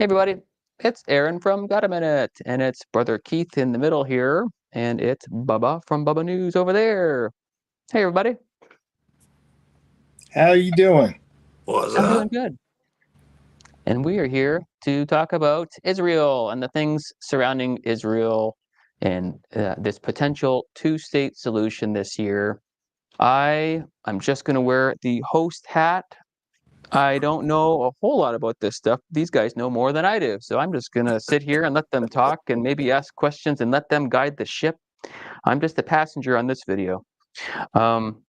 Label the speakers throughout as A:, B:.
A: Hey everybody, it's Aaron from Got a Minute, and it's Brother Keith in the middle here, and it's Bubba from Bubba News over there. Hey everybody,
B: How are you doing?
C: What's
A: I'm doing
C: up?
A: good. And we are here to talk about Israel and the things surrounding Israel and this potential two-state solution this year. I'm just going to wear the host hat. I don't know a whole lot about this stuff. These guys know more than I do. So I'm just going to sit here and let them talk and maybe ask questions and let them guide the ship. I'm just a passenger on this video. Um,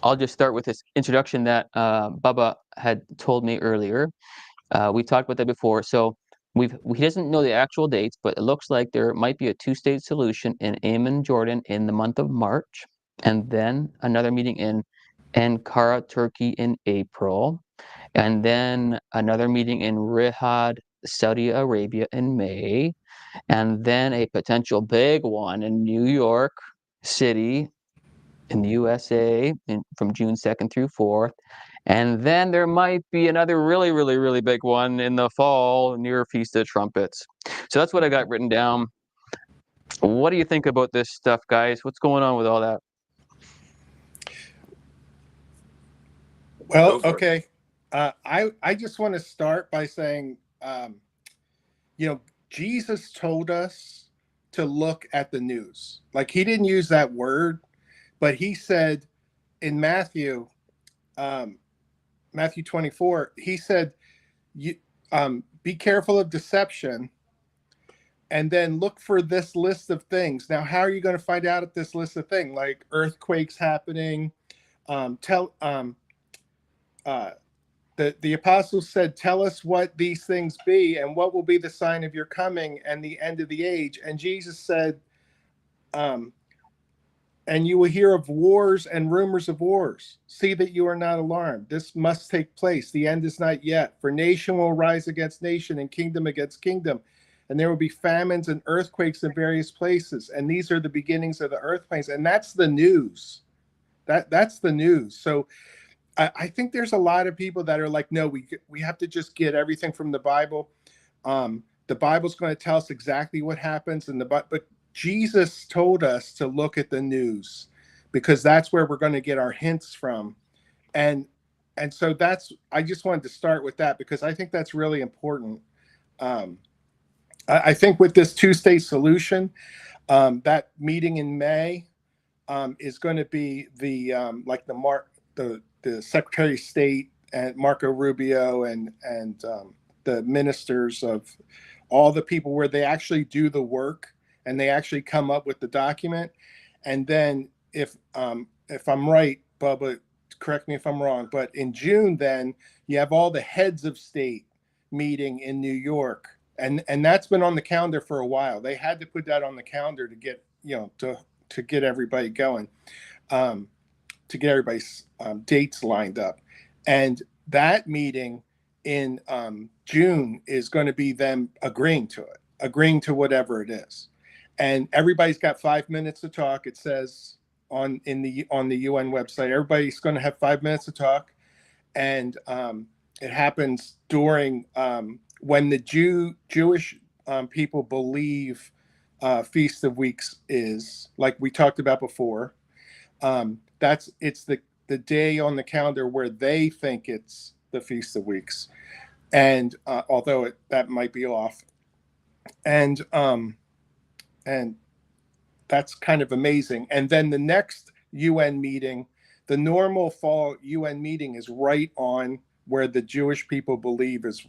A: I'll just start with this introduction that Bubba had told me earlier. We talked about that before. So he doesn't know the actual dates, but it looks like there might be a two-state solution in Amman, Jordan in the month of March, and then another meeting in Ankara, Turkey in April, and then another meeting in Riyadh, Saudi Arabia in May, and then a potential big one in New York City in the USA from June 2nd through 4th. And then there might be another really, really, really big one in the fall near Feast of Trumpets. So that's what I got written down. What do you think about this stuff, guys? What's going on with all that?
B: Well, okay. I just want to start by saying, Jesus told us to look at the news. Like he didn't use that word, but he said in Matthew 24, he said, "You be careful of deception, and then look for this list of things." Now, how are you going to find out if this list of things like earthquakes happening? Um, tell uh, the apostles said, "Tell us what these things be, and what will be the sign of your coming and the end of the age." And Jesus said, um, "And you will hear of wars and rumors of wars. See that you are not alarmed. This must take place. The end is not yet. For nation will rise against nation, and kingdom against kingdom. And there will be famines and earthquakes in various places. And these are the beginnings of the earthquakes." And that's the news. That's the news. So I think there's a lot of people that are like, no, we have to just get everything from the Bible. The Bible's going to tell us exactly what happens, but Jesus told us to look at the news because that's where we're going to get our hints from, and so I just wanted to start with that because I think that's really important. Um, I think with this two-state solution, that meeting in May is going to be the Secretary of State and Marco Rubio and the ministers of all the people where they actually do the work and they actually come up with the document. And then if I'm right, Bubba, correct me if I'm wrong, but in June, then you have all the heads of state meeting in New York. And that's been on the calendar for a while. They had to put that on the calendar to get, to get everybody going. To get everybody's dates lined up. And that meeting in June is going to be them agreeing to whatever it is. And everybody's got 5 minutes to talk. It says on the UN website, everybody's going to have 5 minutes to talk. And it happens during when the Jewish people believe Feast of Weeks is, like we talked about before. It's the day on the calendar where they think it's the Feast of Weeks, and although that might be off, and that's kind of amazing. And then the next UN meeting, the normal fall UN meeting, is right on where the Jewish people believe is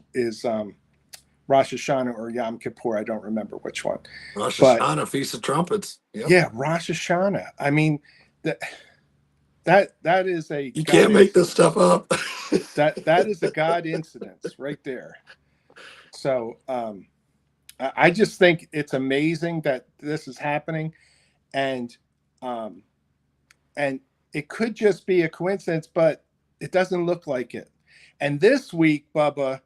B: Rosh Hashanah or Yom Kippur. I don't remember which one.
C: Rosh Hashanah, Feast of Trumpets. Yep.
B: Yeah, Rosh Hashanah. I mean, that is a
C: you can't make this stuff up.
B: that is a God incidence right there. So I just think it's amazing that this is happening, and it could just be a coincidence, but it doesn't look like it. And this week, Bubba,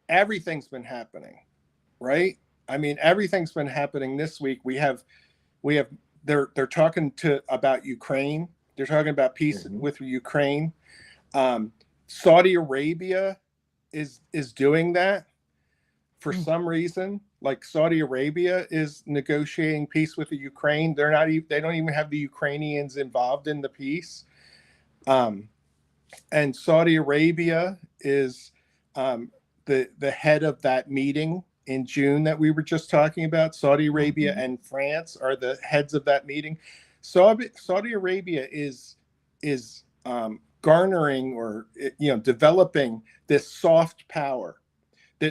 B: everything's been happening, right? I mean, everything's been happening this week. They're talking about Ukraine. They're talking about peace with Ukraine. Saudi Arabia is doing that. for some reason, like Saudi Arabia is negotiating peace with the Ukraine. They don't even have the Ukrainians involved in the peace. And Saudi Arabia is the head of that meeting in June that we were just talking about. Saudi Arabia and France are the heads of that meeting. Saudi Arabia is garnering or developing this soft power.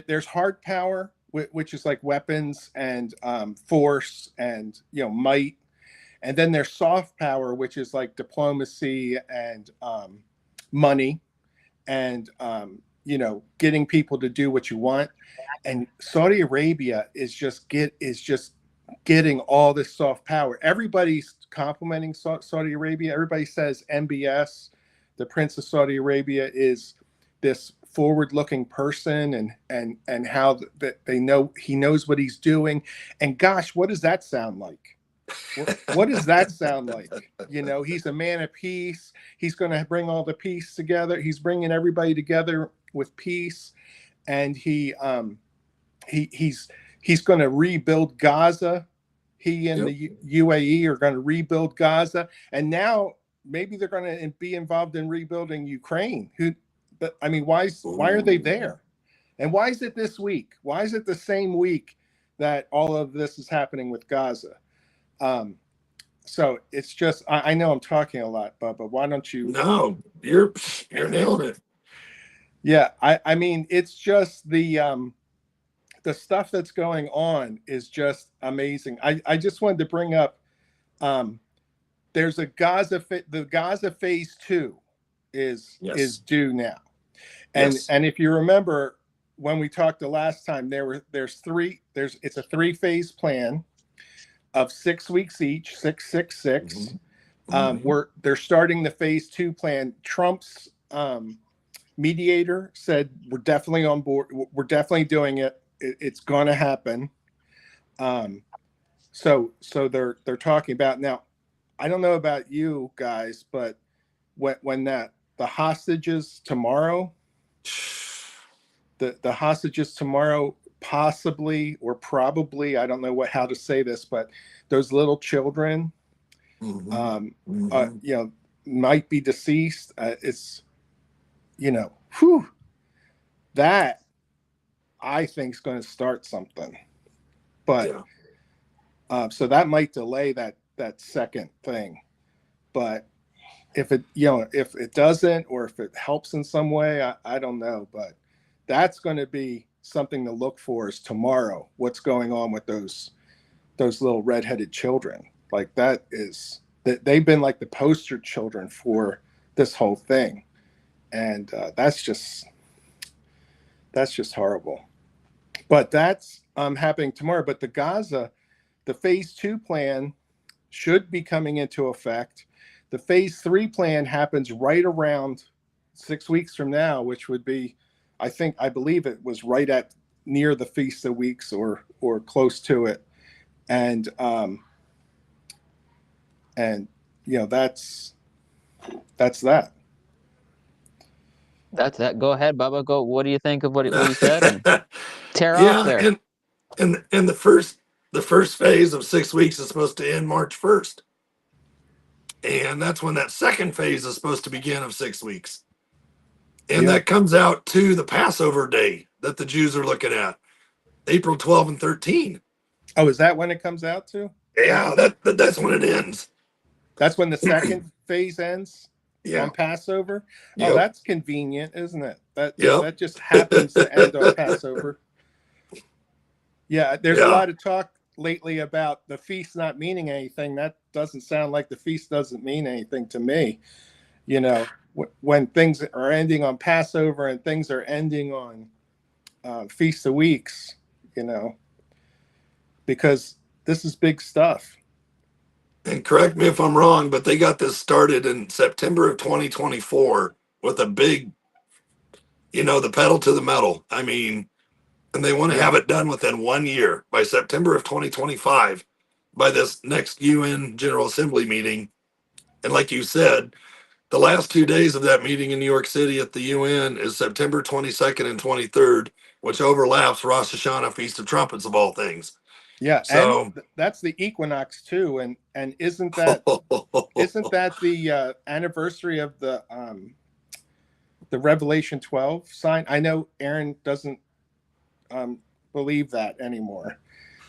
B: There's hard power, which is like weapons and force and might, and then there's soft power, which is like diplomacy and money and getting people to do what you want. And Saudi Arabia is just getting all this soft power. Everybody's complimenting Saudi Arabia. Everybody says MBS, the Prince of Saudi Arabia, is this forward-looking person, and how that they know he knows what he's doing. And gosh, what does that sound like? What does that sound like? He's a man of peace. He's going to bring all the peace together. He's bringing everybody together with peace, and he's going to rebuild Gaza. He and the UAE are going to rebuild Gaza, and now maybe they're going to be involved in rebuilding Ukraine. Why are they there? And why is it this week? Why is it the same week that all of this is happening with Gaza? So it's just, I know I'm talking a lot, Bubba. Why don't you?
C: No, you're nailing it.
B: Yeah, I mean, it's just the stuff that's going on is just amazing. I just wanted to bring up, there's the Gaza phase 2 is due now. And if you remember when we talked the last time, it's a 3-phase plan of 6 weeks each, 666. They're starting the phase 2 plan. Trump's mediator said we're definitely on board. We're definitely doing it. It's going to happen. So they're talking about now. I don't know about you guys, but when the hostages tomorrow, the hostages tomorrow, possibly or probably, I don't know how to say this, but those little children, might be deceased. It's, that I think is going to start something, but so that might delay that second thing. But if it doesn't, or if it helps in some way, I don't know, but that's going to be something to look for is tomorrow. What's going on with those little redheaded children? Like that they've been like the poster children for this whole thing, and that's just horrible. But that's happening tomorrow. But the Gaza, the phase 2 plan should be coming into effect. The phase 3 plan happens right around 6 weeks from now, which would be, I believe it was right at near the Feast of Weeks or close to it. And that's that.
A: That's that. Go ahead, Bubba. Go. What do you think of what he said? And tear off there.
C: And the first phase of 6 weeks is supposed to end March 1st. And that's when that second phase is supposed to begin of 6 weeks. And that comes out to the Passover day that the Jews are looking at, April 12 and 13.
B: Oh, is that when it comes out to?
C: Yeah, that's when it ends.
B: That's when the second phase ends on Passover?
C: Yep.
B: Oh, that's convenient, isn't it? That just happens to end on Passover. Yeah, there's a lot of talk lately about the feast not meaning anything. That doesn't sound like the feast doesn't mean anything to me. When things are ending on Passover and things are ending on Feast of Weeks, because this is big stuff.
C: And correct me if I'm wrong, but they got this started in September of 2024 with a big, the pedal to the metal. I mean, and they want to have it done within 1 year, by September of 2025, by this next UN General Assembly meeting. And like you said, the last 2 days of that meeting in New York City at the UN is September 22nd and 23rd. which overlaps Rosh Hashanah, Feast of Trumpets of all things.
B: Yeah, and
C: So
B: that's the equinox too, and isn't that the anniversary of the Revelation 12 sign? I know Aaron doesn't believe that anymore,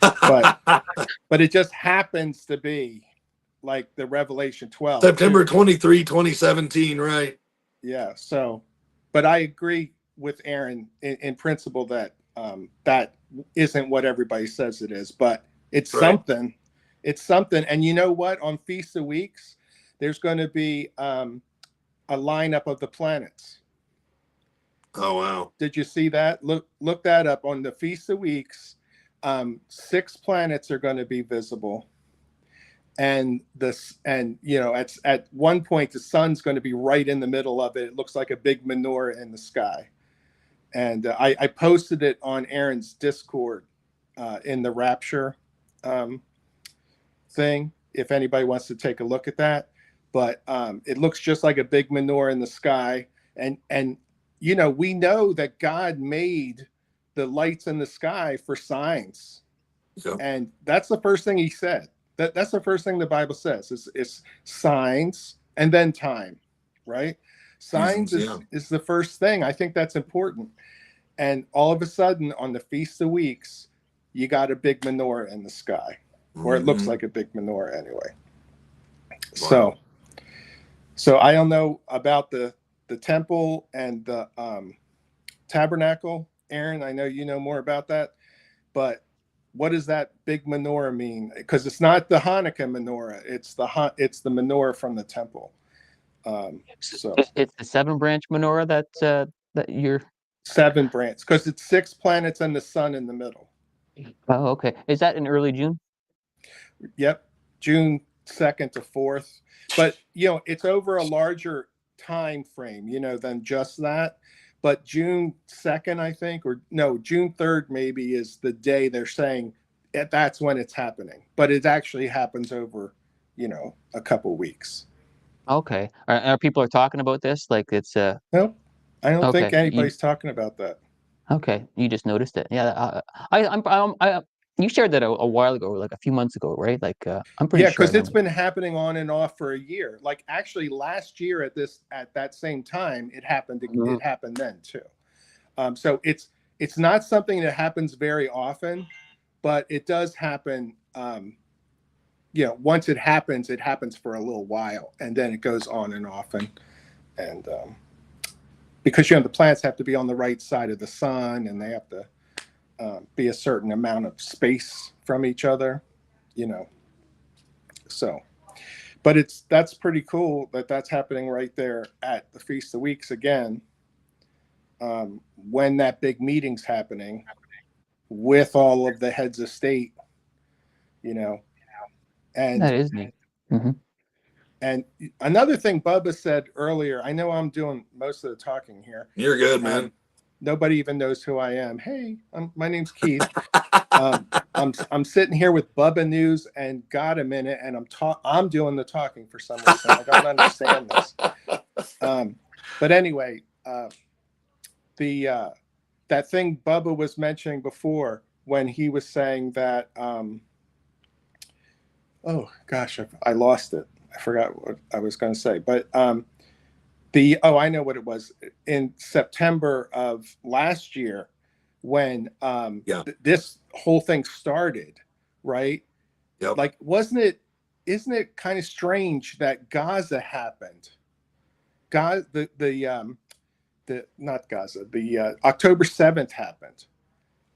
B: but it just happens to be like the Revelation 12
C: September
B: too.
C: 23, 2017, right?
B: Yeah, so, but I agree with Aaron in principle that that isn't what everybody says it is, but it's
C: Right.
B: something. It's something. And you know what? On Feast of Weeks, there's going to be a lineup of the planets.
C: Oh, wow.
B: Did you see that? Look that up. On the Feast of Weeks, 6 planets are going to be visible. And at one point the sun's going to be right in the middle of it. It looks like a big menorah in the sky. And I posted it on Aaron's Discord in the rapture thing, if anybody wants to take a look at that. But it looks just like a big menorah in the sky. And we know that God made the lights in the sky for signs.
C: Yep.
B: And that's the first thing he said. That's the first thing the Bible says. It's signs and then time, right? Signs is the first thing. I think that's important. And all of a sudden, on the Feast of Weeks, you got a big menorah in the sky, or it looks like a big menorah anyway. Wow. So I don't know about the temple and the tabernacle, Aaron. I know you know more about that, but what does that big menorah mean? Because it's not the Hanukkah menorah; it's the menorah from the temple. So
A: it's the 7-branch menorah that you're.
B: 7 branches, because it's 6 planets and the sun in the middle.
A: Oh, okay. Is that in early June?
B: Yep, June 2nd to 4th. But it's over a larger time frame, than just that. But June 2nd, I think, or no, June 3rd maybe is the day they're saying that's when it's happening. But it actually happens over, a couple weeks.
A: Okay. Are people talking about this? Like it's
B: Nope, I don't think
A: okay.
B: anybody's talking about that.
A: Okay, you just noticed it. Yeah, you shared that a while ago, like a few months ago, right? Like I'm pretty sure.
B: Because it's been happening on and off for a year. Like actually last year at that same time, it happened. It happened then too. So it's not something that happens very often, but it does happen. Once it happens for a little while, and then it goes on and off, and because the planets have to be on the right side of the sun, and they have to be a certain amount of space from each other, So, but that's pretty cool that's happening right there at the Feast of Weeks again, when that big meeting's happening with all of the heads of state, and
A: that is neat. Mm-hmm.
B: And another thing Bubba said earlier, I know I'm doing most of the talking here.
C: You're good, man.
B: Nobody even knows who I am. Hey, my name's Keith. I'm sitting here with Bubba News and Got a Minute, and I'm doing the talking for some reason. I don't understand this. But anyway, that thing Bubba was mentioning before when he was saying that. Oh gosh, I lost it. I forgot what I was going to say, but I know what it was. In September of last year, when this whole thing started, right?
C: Yep.
B: Like, isn't it kind of strange that Gaza happened? Not Gaza, the October 7th happened.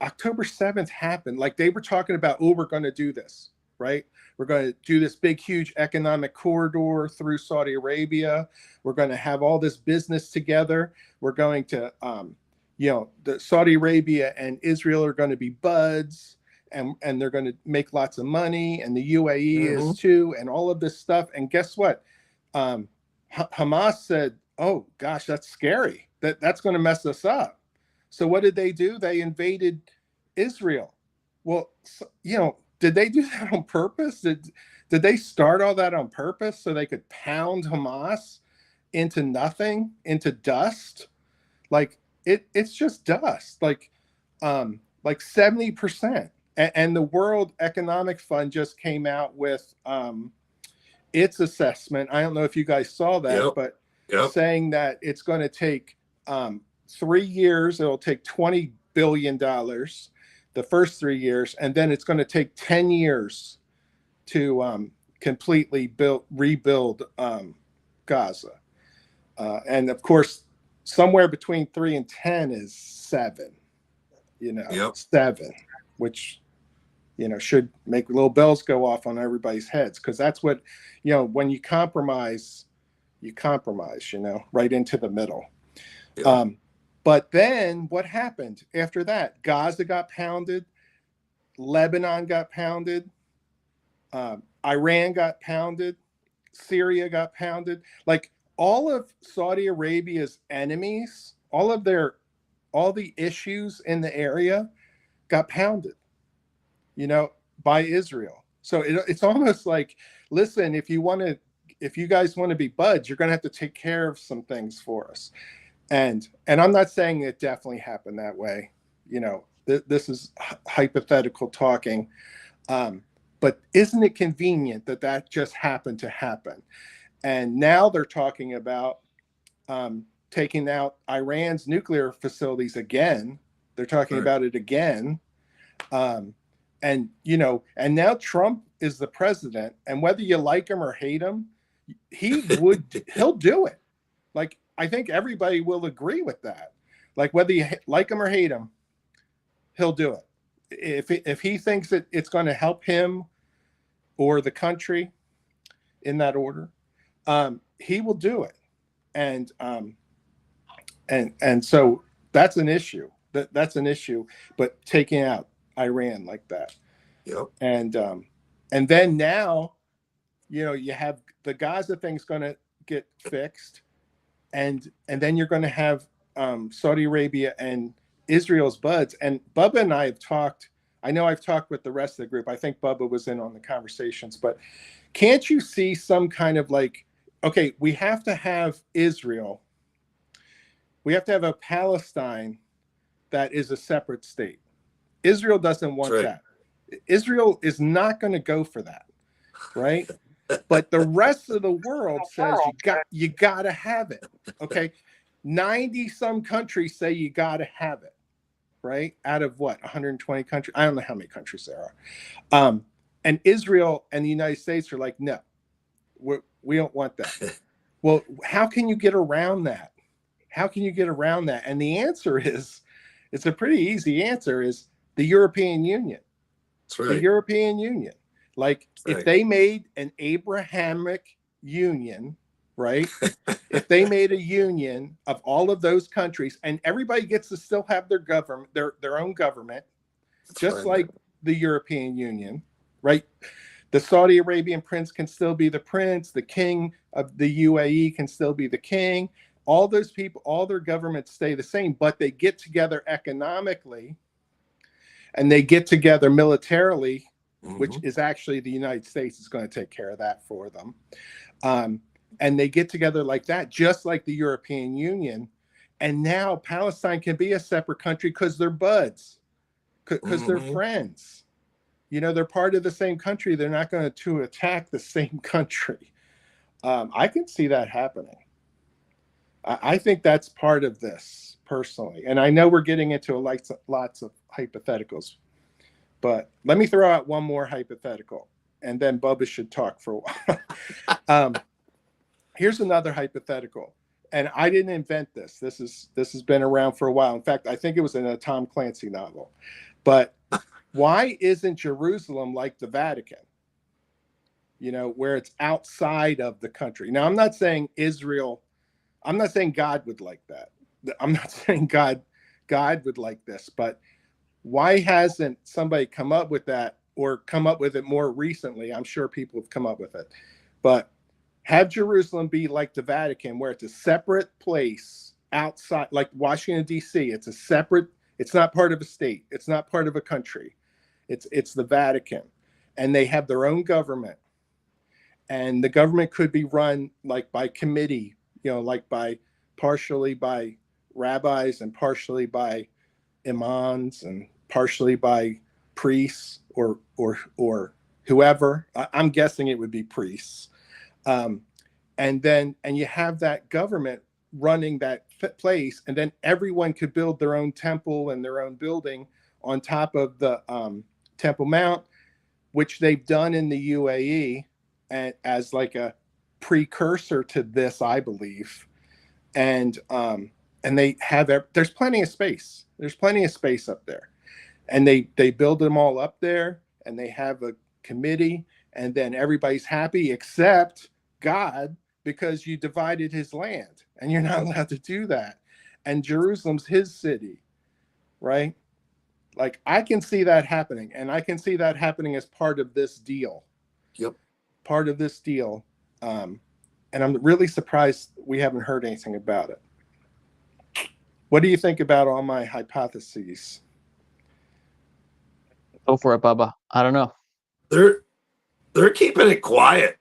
B: October 7th happened. Like they were talking about, we're going to do this, right? We're going to do this big, huge economic corridor through Saudi Arabia. We're going to have all this business together. We're going to, the Saudi Arabia and Israel are going to be buds, and they're going to make lots of money, and the UAE is too, and all of this stuff. And guess what? Hamas said, "Oh gosh, that's scary. That's going to mess us up." So what did they do? They invaded Israel. Well, did they do that on purpose? Did they start all that on purpose so they could pound Hamas into nothing, into dust? Like it's just dust. Like like 70%. And the World Economic Fund just came out with its assessment. I don't know if you guys saw that,
C: Yep.
B: but
C: Yep.
B: saying that it's going to take 3 years. It'll take $20 billion the first 3 years, and then it's going to take 10 years to completely rebuild Gaza. And of course, somewhere between 3 and 10 is 7.
C: Yep.
B: 7, which should make little bells go off on everybody's heads, because that's what when you compromise, right into the middle.
C: Yep.
B: But then what happened after that? Gaza got pounded, Lebanon got pounded, Iran got pounded, Syria got pounded. Like all of Saudi Arabia's enemies, all the issues in the area got pounded, by Israel. So it's almost like, listen, if you guys want to be buds, you're going to have to take care of some things for us. And I'm not saying it definitely happened that way. This is hypothetical talking. But isn't it convenient that just happened to happen? And now they're talking about taking out Iran's nuclear facilities again. They're talking about it again. And now Trump is the president, and whether you like him or hate him, he'll do it. Like, I think everybody will agree with that. Like, whether you like him or hate him, he'll do it. If he thinks that it's going to help him or the country, in that order, he will do it. And so that's an issue. That's an issue. But taking out Iran like that.
C: Yep.
B: And then now, you have the Gaza thing's going to get fixed, and then you're going to have Saudi Arabia and Israel's buds. And Bubba and I have talked. I know I've talked with the rest of the group. I think Bubba was in on the conversations, but can't you see some kind of like, okay, we have to have Israel. We have to have a Palestine that is a separate state. Israel doesn't want that. Israel is not going to go for that, right? But the rest of the world says you got to have it. Okay, 90 some countries say you got to have it, right? Out of what, 120 countries? I don't know how many countries there are. And Israel and the United States are like, no, we don't want that. Well, how can you get around that? How can you get around that? And the answer is, it's a pretty easy answer, is the European Union.
C: That's right.
B: The European Union. Like, if they made an Abrahamic union, right? If they made a union of all of those countries, and everybody gets to still have their government, their own government, just like the European Union, right? The Saudi Arabian prince can still be the prince. The king of the UAE can still be the king. All those people, all their governments stay the same, but they get together economically, and they get together militarily, which is actually the United States is going to take care of that for them. And they get together like that, just like the European Union. And now Palestine can be a separate country because they're buds, because they're friends. They're part of the same country. They're not going to attack the same country. I can see that happening. I think that's part of this personally. And I know we're getting into lots of hypotheticals, but let me throw out one more hypothetical, and then Bubba should talk for a while. Here's another hypothetical, and I didn't invent this. This has been around for a while. In fact, I think it was in a Tom Clancy novel. But why isn't Jerusalem like the Vatican? Where it's outside of the country. Now, I'm not saying Israel. I'm not saying God would like that. I'm not saying God would like this, but why hasn't somebody come up with that, or come up with it more recently? I'm sure people have come up with it, but have Jerusalem be like the Vatican, where it's a separate place outside, like Washington, D.C. It's not part of a state. It's not part of a country. It's the Vatican, and they have their own government, and the government could be run like by committee, like partially by rabbis and partially by imams and partially by priests or whoever. I'm guessing it would be priests. And you have that government running that place, and then everyone could build their own temple and their own building on top of the Temple Mount, which they've done in the UAE, and as like a precursor to this, I believe. And they have there's plenty of space. There's plenty of space up there, and they build them all up there, and they have a committee, and then everybody's happy except God, because you divided his land, and you're not allowed to do that. And Jerusalem's his city, right? Like, I can see that happening, and I can see that happening as part of this deal.
C: Yep.
B: Part of this deal. And I'm really surprised we haven't heard anything about it. What do you think about all my hypotheses?
A: Go for it, Bubba. I don't know.
C: They're keeping it quiet.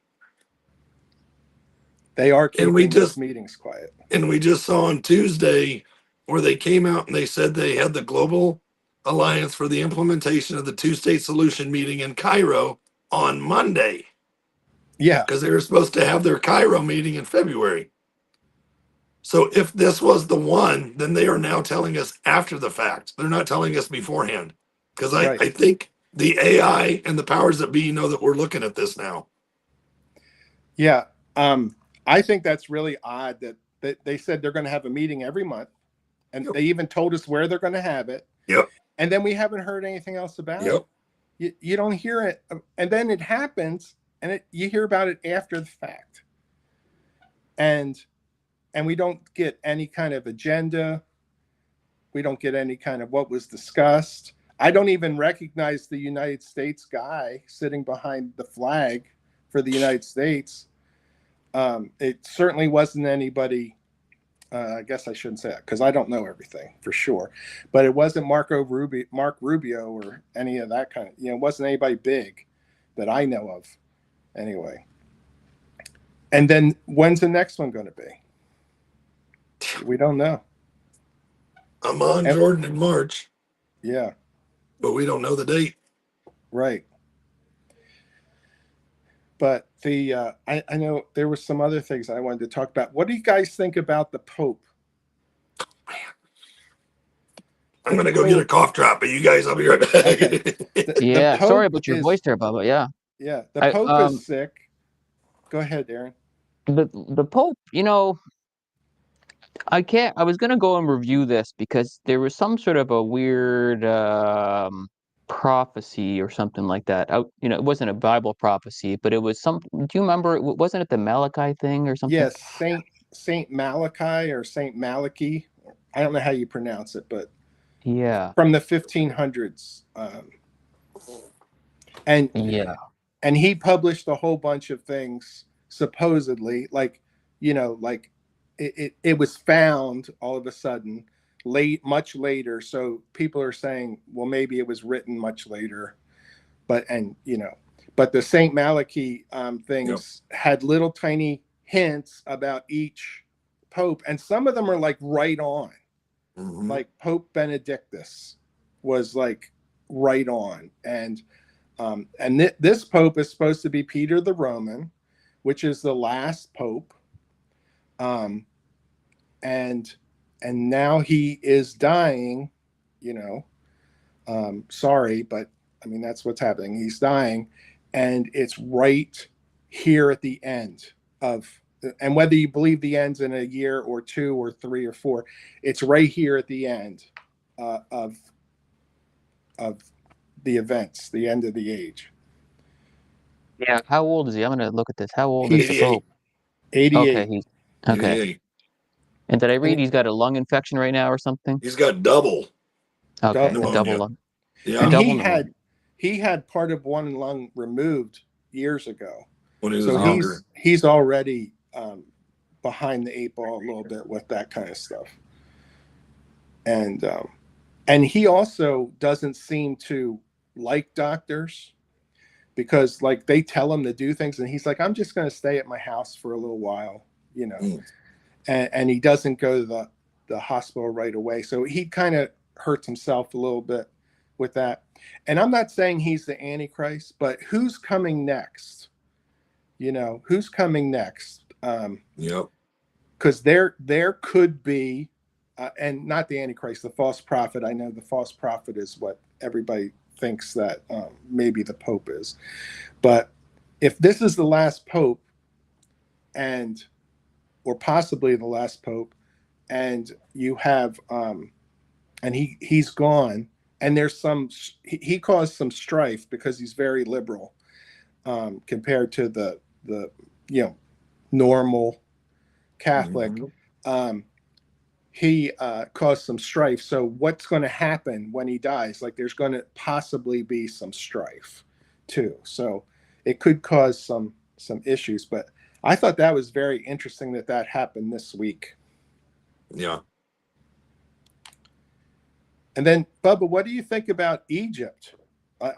B: They are keeping these meetings quiet.
C: And we just saw on Tuesday where they came out and they said they had the Global Alliance for the implementation of the two-state solution meeting in Cairo on Monday.
B: Yeah.
C: Because they were supposed to have their Cairo meeting in February. So if this was the one, then they are now telling us after the fact. They're not telling us beforehand. Because I think the AI and the powers that be know that we're looking at this now.
B: Yeah. I think that's really odd that they said they're going to have a meeting every month. And they even told us where they're going to have it.
C: Yep.
B: And then we haven't heard anything else about it. You don't hear it. And then it happens, and you hear about it after the fact. And we don't get any kind of agenda. We don't get any kind of what was discussed. I don't even recognize the United States guy sitting behind the flag for the United States. It certainly wasn't anybody. I guess I shouldn't say that because I don't know everything for sure. But it wasn't Mark Rubio or any of that kind of, it wasn't anybody big that I know of anyway. And then when's the next one going to be? We don't know.
C: I'm on Jordan in March.
B: Yeah.
C: But we don't know the date.
B: Right. But I know there were some other things I wanted to talk about. What do you guys think about the Pope?
C: Man. I'm going to go get a cough drop, but you guys, I'll be right back.
B: Okay.
A: The Pope sorry about your voice there, Bubba. Yeah.
B: Yeah. The Pope is sick. Go ahead, Aaron.
A: The Pope, I was going to go and review this because there was some sort of a weird prophecy or something like that. It wasn't a Bible prophecy, but it was some. Do you remember? Wasn't it the Malachi thing or something?
B: Yes, Saint Malachi or Saint Malachi. I don't know how you pronounce it, but
A: yeah,
B: from the 1500s. And he published a whole bunch of things supposedly, like it was found all of a sudden much later. So people are saying, well, maybe it was written much later, but the Saint Malachi things had little tiny hints about each Pope. And some of them are like right on, like Pope Benedictus was like right on. And this Pope is supposed to be Peter the Roman, which is the last Pope. And now he is dying, sorry, but I mean, that's what's happening. He's dying, and it's right here at the end and whether you believe the end's in a year or 2 or 3 or 4, it's right here at the end of the events, the end of the age.
A: Yeah. How old is he? I'm going to look at this. How old is the Pope?
B: 88.
A: Okay.
C: 88.
A: And did I read he's got a lung infection right now or something?
C: He's got double.
A: Okay,
B: double
A: lung.
C: Yeah.
B: And he had part of one lung removed years ago.
C: When he was younger.
B: He's already behind the 8 ball a little bit with that kind of stuff. And he also doesn't seem to like doctors because like they tell him to do things and he's like, I'm just going to stay at my house for a little while, And he doesn't go to the hospital right away. So he kind of hurts himself a little bit with that. And I'm not saying he's the Antichrist, but who's coming next? Who's coming next?
C: Yep.
B: Because there could be, and not the Antichrist, the false prophet. I know the false prophet is what everybody thinks that maybe the Pope is. But if this is the last Pope, or possibly the last Pope, and you have, and he's gone, and there's he caused some strife because he's very liberal compared to the normal Catholic.
C: Mm-hmm.
B: He caused some strife. So what's going to happen when he dies? Like, there's going to possibly be some strife too. So it could cause some issues. But I thought that was very interesting that happened this week.
C: Yeah.
B: And then, Bubba, what do you think about Egypt?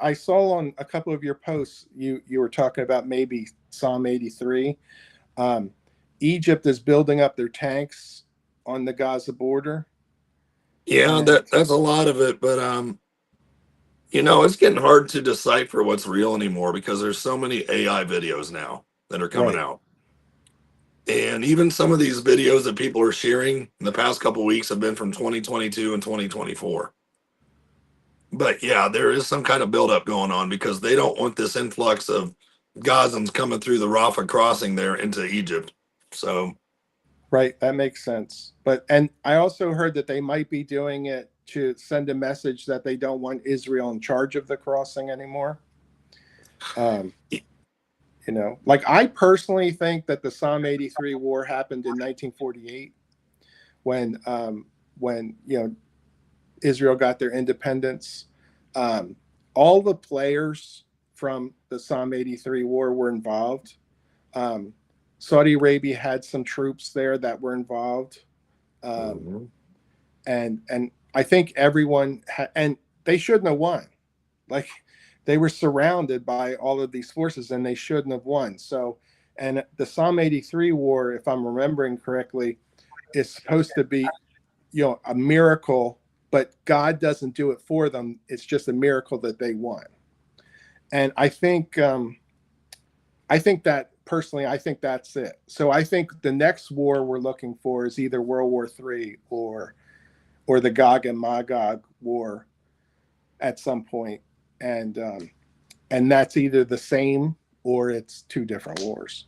B: I saw on a couple of your posts you were talking about maybe Psalm 83. Egypt is building up their tanks on the Gaza border.
C: Yeah, that's a lot of it, but it's getting hard to decipher what's real anymore because there's so many AI videos now that are coming out. And even some of these videos that people are sharing in the past couple of weeks have been from 2022 and 2024. But yeah, there is some kind of buildup going on because they don't want this influx of Gazans coming through the Rafah crossing there into Egypt. So,
B: right, that makes sense. And I also heard that they might be doing it to send a message that they don't want Israel in charge of the crossing anymore. Like, I personally think that the Psalm 83 war happened in 1948 when Israel got their independence. All the players from the Psalm 83 war were involved. Saudi Arabia had some troops there that were involved. And I think everyone and they shouldn't have won. Like, they were surrounded by all of these forces and they shouldn't have won. So, and the Psalm 83 war, if I'm remembering correctly, is supposed to be, a miracle, but God doesn't do it for them. It's just a miracle that they won. And I think that personally, I think that's it. So I think the next war we're looking for is either World War III or the Gog and Magog war at some point. And that's either the same or it's two different wars.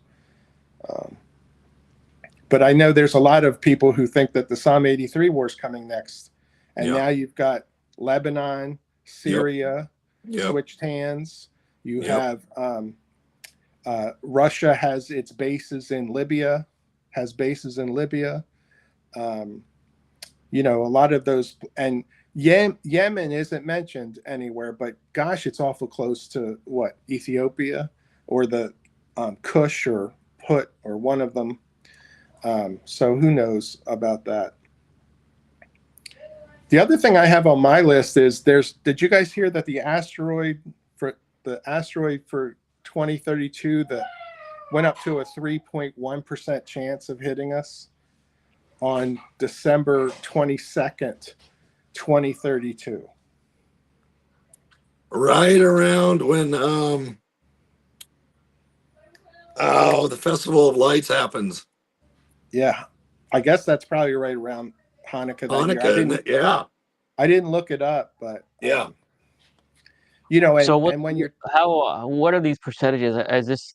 B: But I know there's a lot of people who think that the Psalm 83 war is coming next. And now you've got Lebanon, Syria, switched hands. You have Russia has its bases in Libya, a lot of those, and Yemen isn't mentioned anywhere, but gosh, it's awful close to Ethiopia or the Kush or Put or one of them. So who knows about that? The other thing I have on my list is did you guys hear that the asteroid for 2032 that went up to a 3.1% chance of hitting us on December 22nd, 2032.
C: Right around when the Festival of Lights happens.
B: Yeah, I guess that's probably right around Hanukkah. I didn't look it up, but
A: what are these percentages?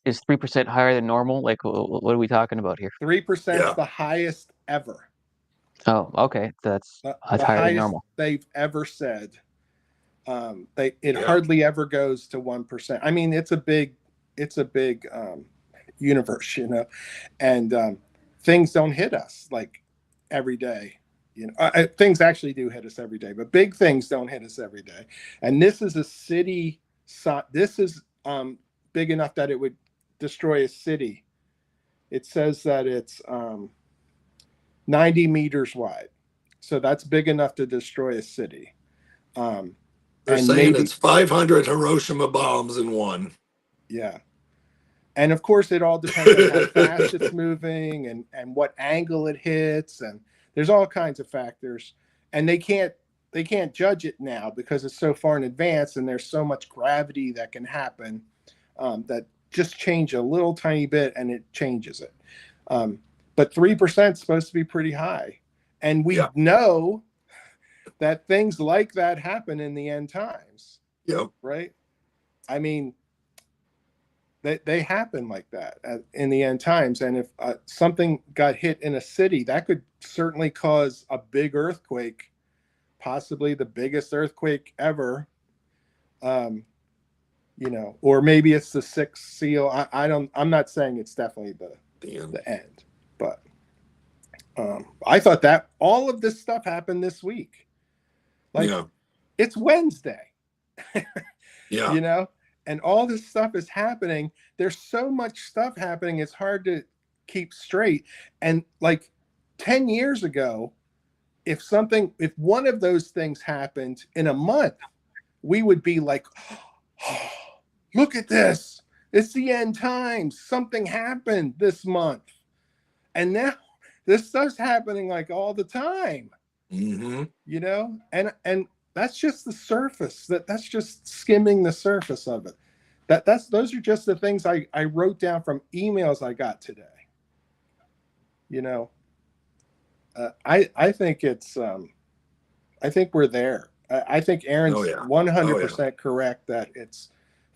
A: Is 3% higher than normal? Like, what are we talking about here?
B: 3% is the highest ever.
A: Oh, okay, that's
B: the
A: higher
B: highest
A: than normal
B: they've ever said. It hardly ever goes to 1%. I mean, it's a big universe, and things don't hit us like every day. Things actually do hit us every day, but big things don't hit us every day. And this is a city. This is big enough that it would destroy a city. It says that it's 90 meters wide, so that's big enough to destroy a city.
C: They're saying it's 500 Hiroshima bombs in one.
B: Yeah. And of course, it all depends on how fast it's moving and what angle it hits. And there's all kinds of factors. And they can't they can't judge it now because it's so far in advance, and there's so much gravity that can happen that just change a little tiny bit and it changes it. But 3% is supposed to be pretty high, and we know that things like that happen in the end times.
C: Yep.
B: Right? I mean, they happen like that in the end times. And if something got hit in a city, that could certainly cause a big earthquake, possibly the biggest earthquake ever. You know, or maybe it's the sixth seal. I'm not saying it's definitely the end, but I thought that all of this stuff happened this week. Like, it's Wednesday. You know, and all this stuff is happening. There's so much stuff happening. It's hard to keep straight. And like 10 years ago, if one of those things happened in a month, we would be like, oh, look at this. It's the end times. Something happened this month. And now this stuff's happening like all the time. You know, and that's just the surface. That's just skimming the surface of it. Those are just the things I wrote down from emails I got today. You know, I think it's I think we're there. I think Aaron's 100% correct that it's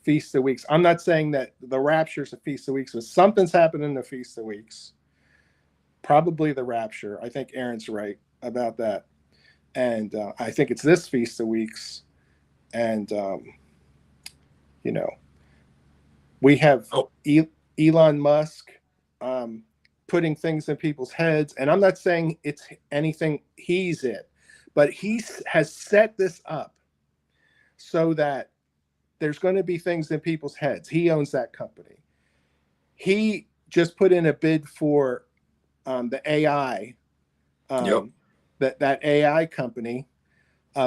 B: Feast of Weeks. I'm not saying that the rapture is a Feast of Weeks, but something's happened in the Feast of Weeks. Probably the rapture. I think Aaron's right about that. And I think it's this Feast of Weeks. And, you know, we have Elon Musk putting things in people's heads. And I'm not saying it's anything he's it, but he has set this up so that there's going to be things in people's heads. He owns that company. He just put in a bid for the AI. That AI company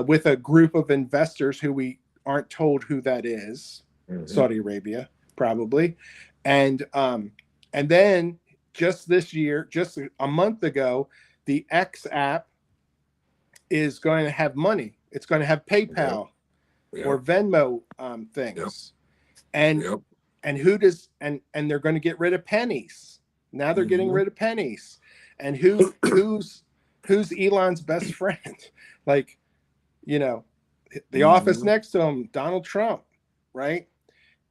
B: with a group of investors who we aren't told who that is. Saudi Arabia, probably. And then just this year, just a month ago, the X app is going to have money. It's going to have PayPal or Venmo things. And who does and they're going to get rid of pennies. Now they're getting rid of pennies. And who's Elon's best friend? Like, you know, the office next to him, Donald Trump, right?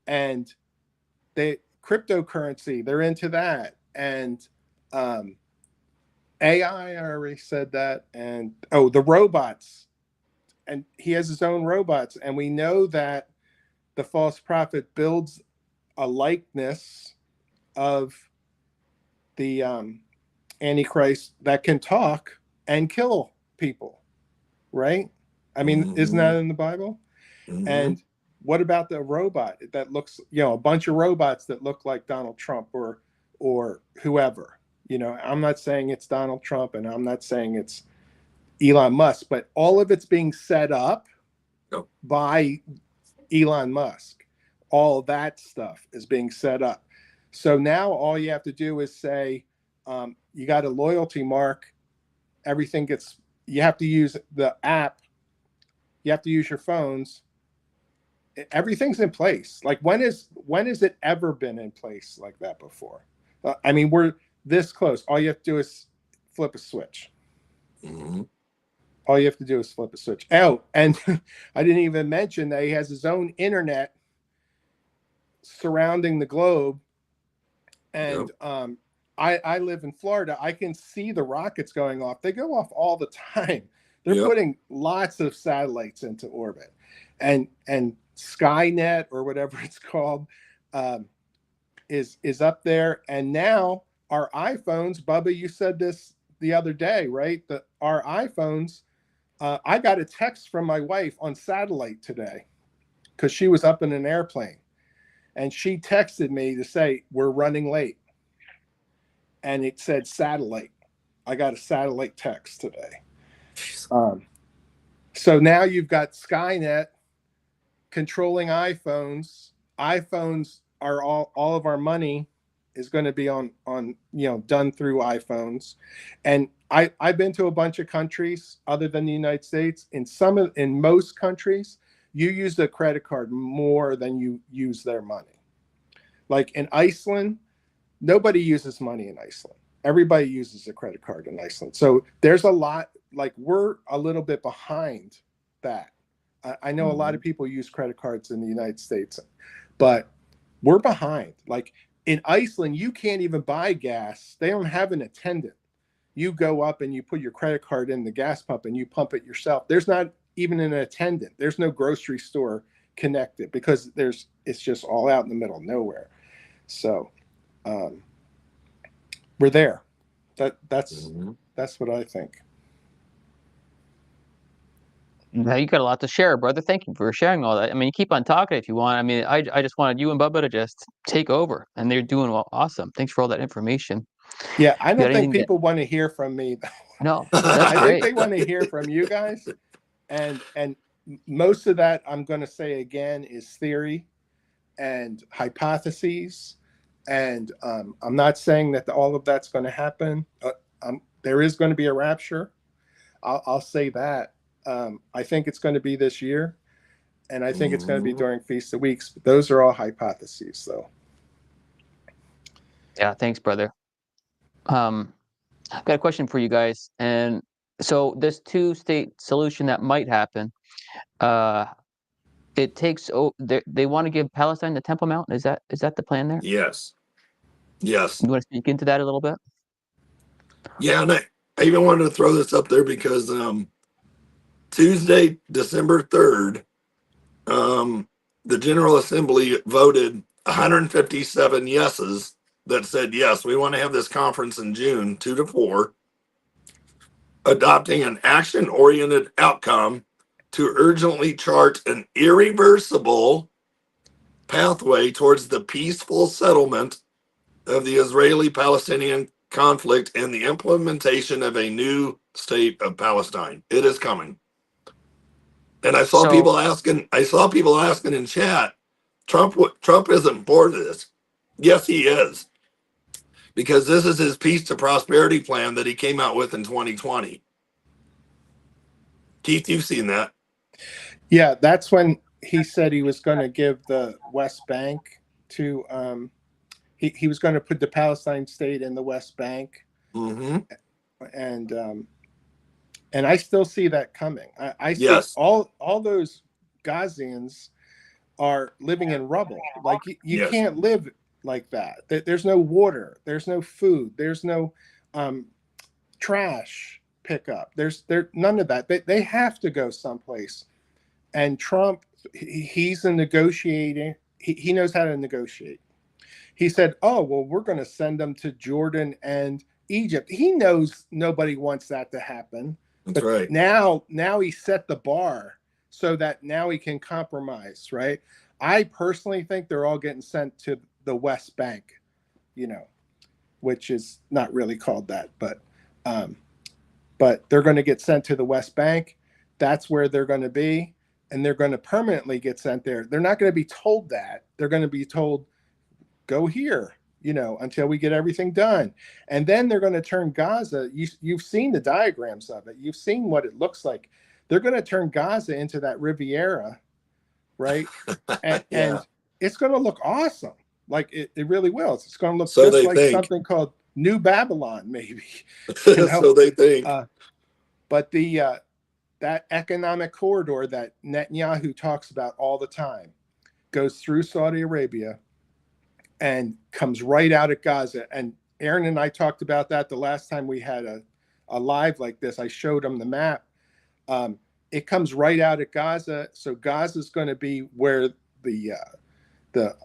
B: And cryptocurrency, they're into that. And AI, I already said that. And the robots. And he has his own robots. And we know that the false prophet builds a likeness of the Antichrist that can talk and kill people, right? I mean, isn't that in the Bible? And what about the robot that looks, you know, a bunch of robots that look like Donald Trump or whoever? You know, I'm not saying it's Donald Trump and I'm not saying it's Elon Musk, but all of it's being set up by Elon Musk. All that stuff is being set up. So now all you have to do is say, you got a loyalty mark. Everything you have to use the app. You have to use your phones. Everything's in place. Like when has it ever been in place like that before? I mean, we're this close. All you have to do is flip a switch. All you have to do is flip a switch. Oh, and I didn't even mention that he has his own internet surrounding the globe. And I live in Florida. I can see the rockets going off. They go off all the time. They're putting lots of satellites into orbit. And Skynet, or whatever it's called, is up there. And now our iPhones, Bubba, you said this the other day, right? Our iPhones, I got a text from my wife on satellite today because she was up in an airplane. And she texted me to say, we're running late. And it said satellite. I got a satellite text today. So now you've got Skynet controlling iPhones. iPhones are all of our money is going to be on done through iPhones. And I've been to a bunch of countries other than the United States. In most countries, you use the credit card more than you use their money. Like in Iceland, nobody uses money in Iceland. Everybody uses a credit card in Iceland. So there's a lot, like we're a little bit behind that. I know a lot of people use credit cards in the United States, but we're behind. Like in Iceland, you can't even buy gas. They don't have an attendant. You go up and you put your credit card in the gas pump and you pump it yourself. There's not even an attendant. There's no grocery store connected because it's just all out in the middle of nowhere. So we're there. That's what I think.
A: Now you got a lot to share, brother. Thank you for sharing all that. I mean, you keep on talking if you want. I mean, I just wanted you and Bubba to just take over, and they're doing awesome. Thanks for all that information.
B: Yeah, I
A: You got
B: don't think
A: anything
B: people want to hear from me.
A: No, that's
B: I think
A: great.
B: they want to hear from you guys. And most of that I'm going to say again is theory and hypotheses. And I'm not saying that all of that's going to happen. There is going to be a rapture. I'll say that. I think it's going to be this year. And I think it's going to be during Feast of Weeks. But those are all hypotheses, though.
A: Yeah, thanks, brother. I've got a question for you guys. And so this two-state solution that might happen, it takes they want to give Palestine the Temple Mount. Is that the plan there?
C: Yes.
A: You want to speak into that a little bit?
C: Yeah, and I even wanted to throw this up there because Tuesday, December 3rd, the General Assembly voted 157 yeses that said, yes, we want to have this conference in June, 2-4, adopting an action-oriented outcome to urgently chart an irreversible pathway towards the peaceful settlement of the Israeli-Palestinian conflict and the implementation of a new state of Palestine. It is coming. And I saw people asking in chat, Trump isn't for this. Yes, he is. Because this is his peace to prosperity plan that he came out with in 2020. Keith, you've seen that.
B: Yeah, that's when he said he was going to give the West Bank to he was going to put the Palestine state in the West Bank. And I still see that coming. I see all those Gazians are living in rubble. Like you can't live like that. There's no water. There's no food. There's no trash pickup. There's none of that. They have to go someplace. And Trump, he's a negotiating. He knows how to negotiate. He said, "Oh well, we're going to send them to Jordan and Egypt." He knows nobody wants that to happen.
C: That's right.
B: Now he set the bar so that now he can compromise, right? I personally think they're all getting sent to the West Bank, which is not really called that, but they're going to get sent to the West Bank. That's where they're going to be, and they're going to permanently get sent there. They're not going to be told that. They're going to be told, go here, until we get everything done. And then they're going to turn Gaza. You've seen the diagrams of it. You've seen what it looks like. They're going to turn Gaza into that Riviera, right? And it's going to look awesome. Like it really will. It's going to look just like something called New Babylon, maybe.
C: So they think.
B: But that economic corridor that Netanyahu talks about all the time goes through Saudi Arabia and comes right out at Gaza. And Aaron and I talked about that the last time we had a live like this. I showed him the map. It comes right out at Gaza. So Gaza is going to be where the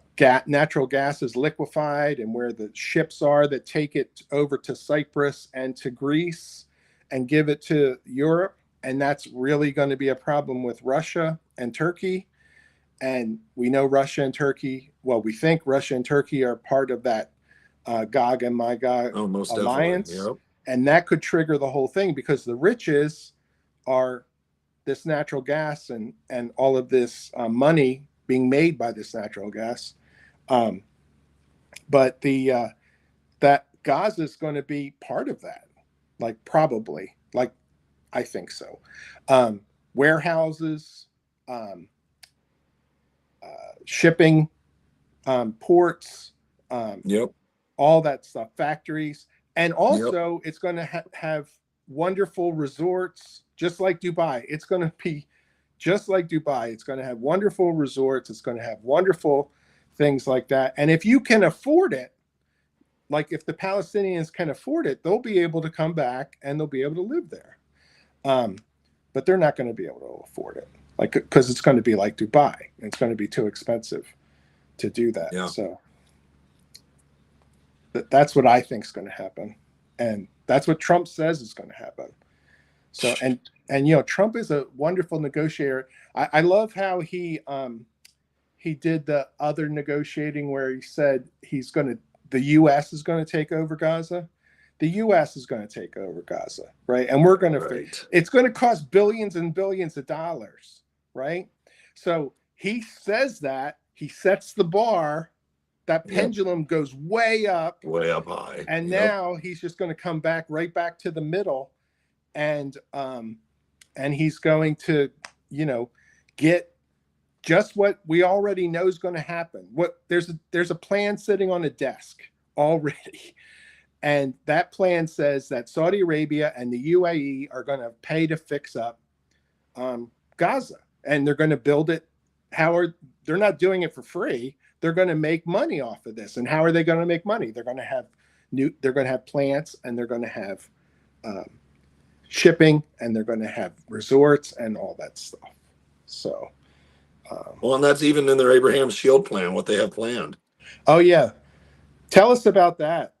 B: natural gas is liquefied and where the ships are that take it over to Cyprus and to Greece and give it to Europe. And that's really going to be a problem with Russia and Turkey. And we know Russia and Turkey, we think Russia and Turkey are part of that Gog and Magog alliance.
C: Yep.
B: And that could trigger the whole thing because the riches are this natural gas and all of this money being made by this natural gas. But that Gaza is going to be part of that. like probably, like I think so. Warehouses, shipping, ports,
C: Yep.
B: all that stuff, factories. And
C: Yep.
B: also it's going to have wonderful resorts, just like Dubai. It's going to be just like Dubai. It's going to have wonderful resorts. It's going to have wonderful things like that. And if you can afford it, like if the Palestinians can afford it, they'll be able to come back and they'll be able to live there. But they're not going to be able to afford it, like, because it's going to be like Dubai. It's going to be too expensive to do that.
C: Yeah.
B: So that's what I think is going to happen, and that's what Trump says is going to happen. So and you know, Trump is a wonderful negotiator. I love how he did the other negotiating where he said the U.S. is going to take over Gaza. The U.S. is going to take over Gaza, right? And we're going to, it's going to cost billions and billions of dollars, right? So he says that, he sets the bar, that pendulum goes way up
C: high.
B: And now he's just going to come back right back to the middle, and he's going to, you know, get just what we already know is going to happen. There's a plan sitting on a desk already. And that plan says that Saudi Arabia and the UAE are going to pay to fix up Gaza, and they're going to build it. They're not doing it for free. They're going to make money off of this. And how are they going to make money? They're going to have plants, and they're going to have shipping, and they're going to have resorts and all that stuff. So,
C: well, and that's even in their Abraham Shield plan, what they have planned.
B: Oh yeah, tell us about that.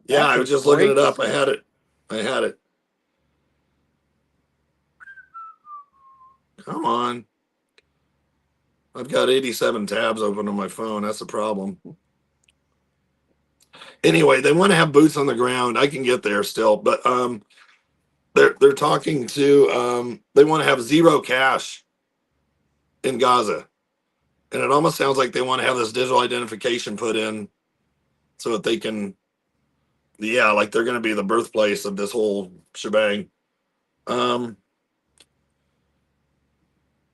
C: Yeah, I was just looking it up. I had it. Come on. I've got 87 tabs open on my phone. That's the problem. Anyway, they want to have boots on the ground. I can get there still, but they're talking to they want to have zero cash in Gaza. And it almost sounds like they want to have this digital identification put in so that they can, like they're going to be the birthplace of this whole shebang.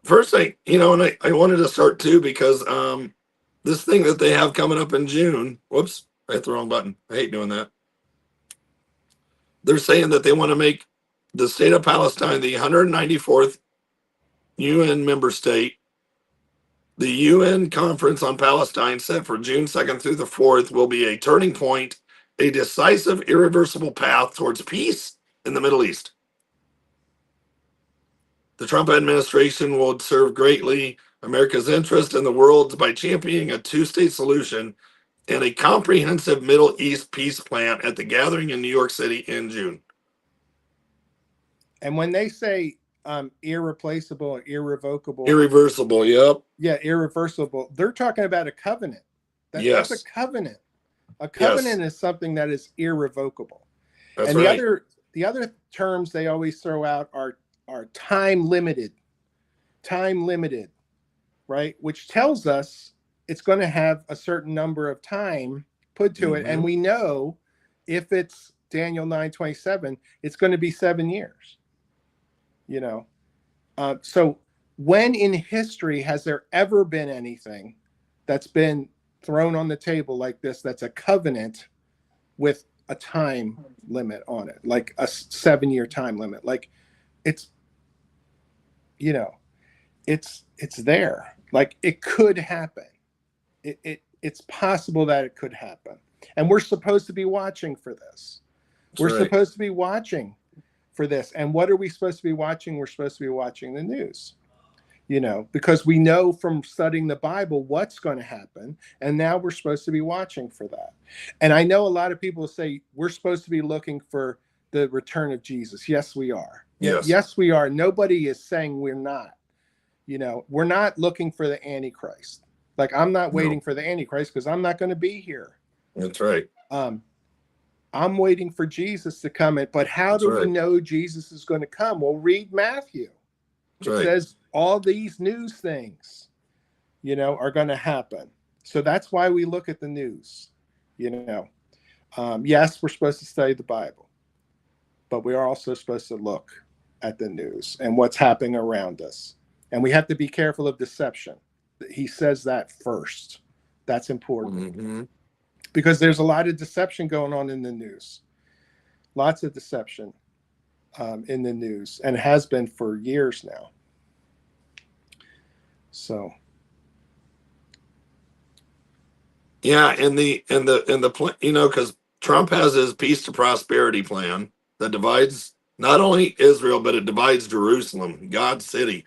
C: First thing, you know, and I wanted to start too because this thing that they have coming up in June, whoops, I hit the wrong button. I hate doing that. They're saying that they want to make the state of Palestine the 194th UN member state. The UN Conference on Palestine, set for June 2nd through the 4th, will be a turning point, a decisive, irreversible path towards peace in the Middle East. The Trump administration will serve greatly America's interest in the world by championing a two-state solution and a comprehensive Middle East peace plan at the gathering in New York City in June.
B: And when they say irreplaceable or irrevocable,
C: irreversible, yep.
B: Yeah, irreversible. They're talking about a covenant.
C: Yes.
B: That's a covenant. A covenant is something that is irrevocable.
C: That's
B: and
C: right.
B: the other terms they always throw out are time limited, right? Which tells us it's going to have a certain number of time put to it. And we know if it's Daniel 9:27, it's going to be 7 years, you know? So when in history has there ever been anything that's been thrown on the table like this, that's a covenant with a time limit on it, like a 7-year time limit? Like, it's, you know, it's there. Like, it could happen. It's possible that it could happen. And we're supposed to be watching for this. We're supposed to be watching for this. And what are we supposed to be watching? We're supposed to be watching the news, you know, because we know from studying the Bible what's going to happen. And now we're supposed to be watching for that. And I know a lot of people say we're supposed to be looking for the return of Jesus. Yes, we are. Yes, we are. Nobody is saying we're not. You know, we're not looking for the Antichrist. Like, I'm not waiting for the Antichrist because I'm not going to be here.
C: That's right.
B: I'm waiting for Jesus to come in. But how do we know Jesus is going to come? Well, read Matthew. It says all these news things, you know, are going to happen. So that's why we look at the news, you know. Yes, we're supposed to study the Bible. but we are also supposed to look at the news and what's happening around us. And we have to be careful of deception. He says that first. That's important. Because there's a lot of deception going on in the news. Lots of deception in the news, and has been for years now. So,
C: yeah, and the because Trump has his peace to prosperity plan that divides not only Israel, but it divides Jerusalem, God's city.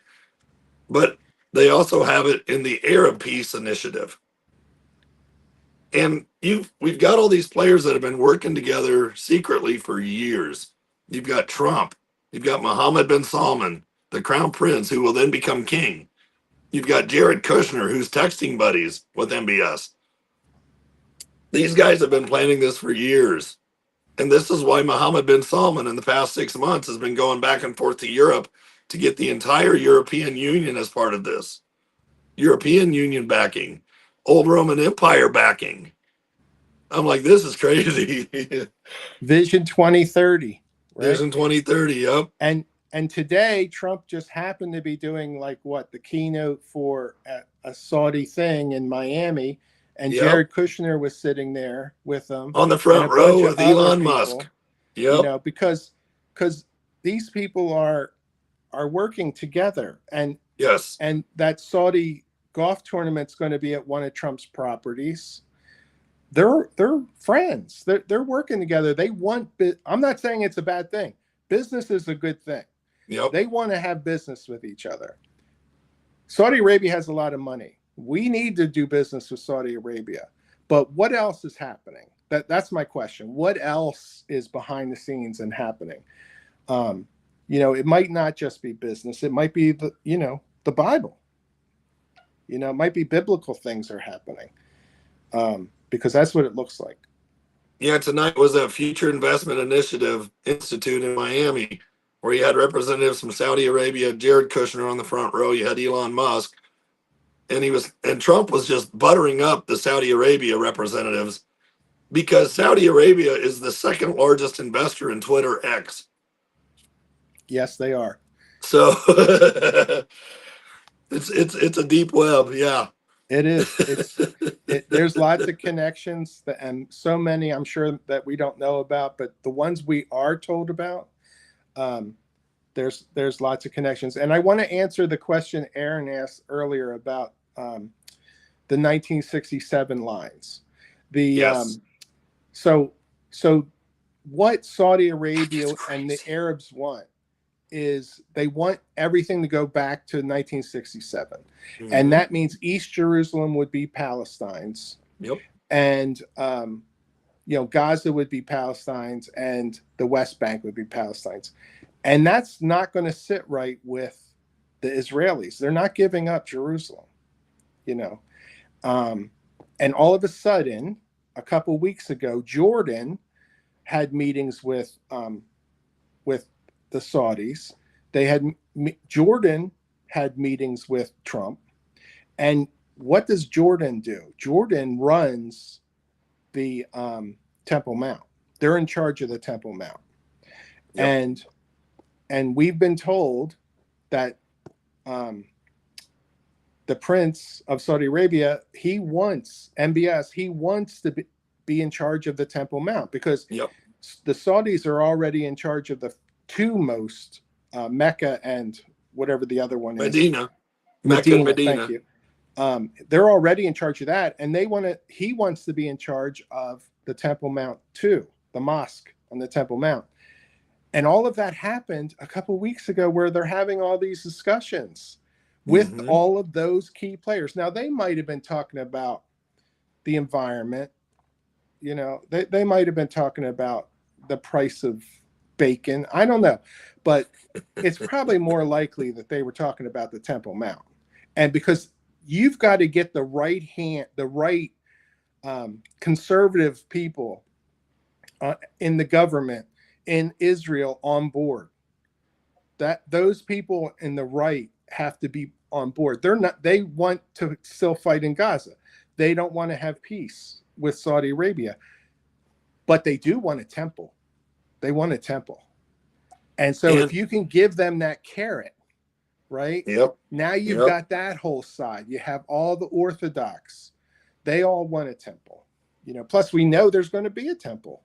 C: But they also have it in the Arab Peace Initiative. And we've got all these players that have been working together secretly for years. You've got Trump, you've got Mohammed bin Salman, the crown prince, who will then become king. You've got Jared Kushner, who's texting buddies with MBS. These guys have been planning this for years. And this is why Mohammed bin Salman in the past 6 months has been going back and forth to Europe to get the entire European Union as part of this. European Union backing, old Roman Empire backing. I'm like, this is crazy.
B: Vision 2030. Right?
C: Vision 2030, yep.
B: And today, Trump just happened to be doing the keynote for a Saudi thing in Miami. And Jared Kushner was sitting there with them
C: on the front row with Elon Musk.
B: Yep. Because these people are working together, and
C: yes,
B: and that Saudi golf tournament's going to be at one of Trump's properties. They're friends. They're working together. They want. I'm not saying it's a bad thing. Business is a good thing.
C: Yep.
B: They want to have business with each other. Saudi Arabia has a lot of money. We need to do business with Saudi Arabia. But what else is happening? That's my question. What else is behind the scenes and happening? It might not just be business. It might be the Bible. It might be biblical things are happening. Because that's what it looks like.
C: Yeah, tonight was a Future Investment Initiative Institute in Miami, where you had representatives from Saudi Arabia, Jared Kushner on the front row. You had Elon Musk, and Trump was just buttering up the Saudi Arabia representatives because Saudi Arabia is the second largest investor in Twitter X.
B: Yes, they are.
C: So it's a deep web, yeah.
B: It is. There's lots of connections, and so many I'm sure that we don't know about, but the ones we are told about, there's lots of connections. And I want to answer the question Aaron asked earlier about the 1967 lines. So what Saudi Arabia and the Arabs want is they want everything to go back to 1967. Mm-hmm. And that means East Jerusalem would be Palestine's.
C: Yep.
B: And, Gaza would be Palestine's, and the West Bank would be Palestine's. And that's not going to sit right with the Israelis. They're not giving up Jerusalem, and all of a sudden, a couple weeks ago, Jordan had meetings with the Saudis. Jordan had meetings with Trump. And what does Jordan do? Jordan runs the Temple Mount. They're in charge of the Temple Mount. Yep. And we've been told that the Prince of Saudi Arabia, he wants to be in charge of the Temple Mount, because the Saudis are already in charge of the two most, Mecca and whatever the other one is.
C: Medina. Medina.
B: Thank you. They're already in charge of that, and he wants to be in charge of the Temple Mount too, the mosque on the Temple Mount. And all of that happened a couple of weeks ago, where they're having all these discussions with all of those key players. Now, they might have been talking about the environment. They might have been talking about the price of bacon. I don't know. But it's probably more likely that they were talking about the Temple Mount. And because you've got to get the right conservative people in the government in Israel on board. That those people in the right have to be on board. They want to still fight in Gaza. They don't want to have peace with Saudi Arabia, but they do want a temple. They want a temple. And so if
C: And
B: you can give them that carrot, right?
C: yep,
B: Now you've
C: yep.
B: got that whole side. You have all the Orthodox. They all want a temple. Plus we know there's going to be a temple,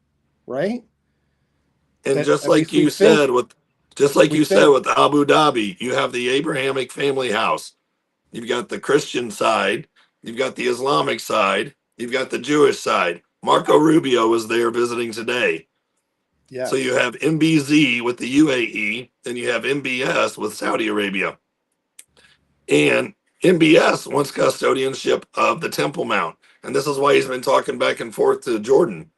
B: right?
C: And
B: That
C: just
B: at
C: like
B: least we
C: you said
B: think
C: with Abu Dhabi, you have the Abrahamic family house. You've got the Christian side, you've got the Islamic side, you've got the Jewish side. Marco Rubio was there visiting today.
B: yes.
C: So you have MBZ with the UAE, and you have MBS with Saudi Arabia. And MBS wants custodianship of the Temple Mount. And this is why he's been talking back and forth to Jordan.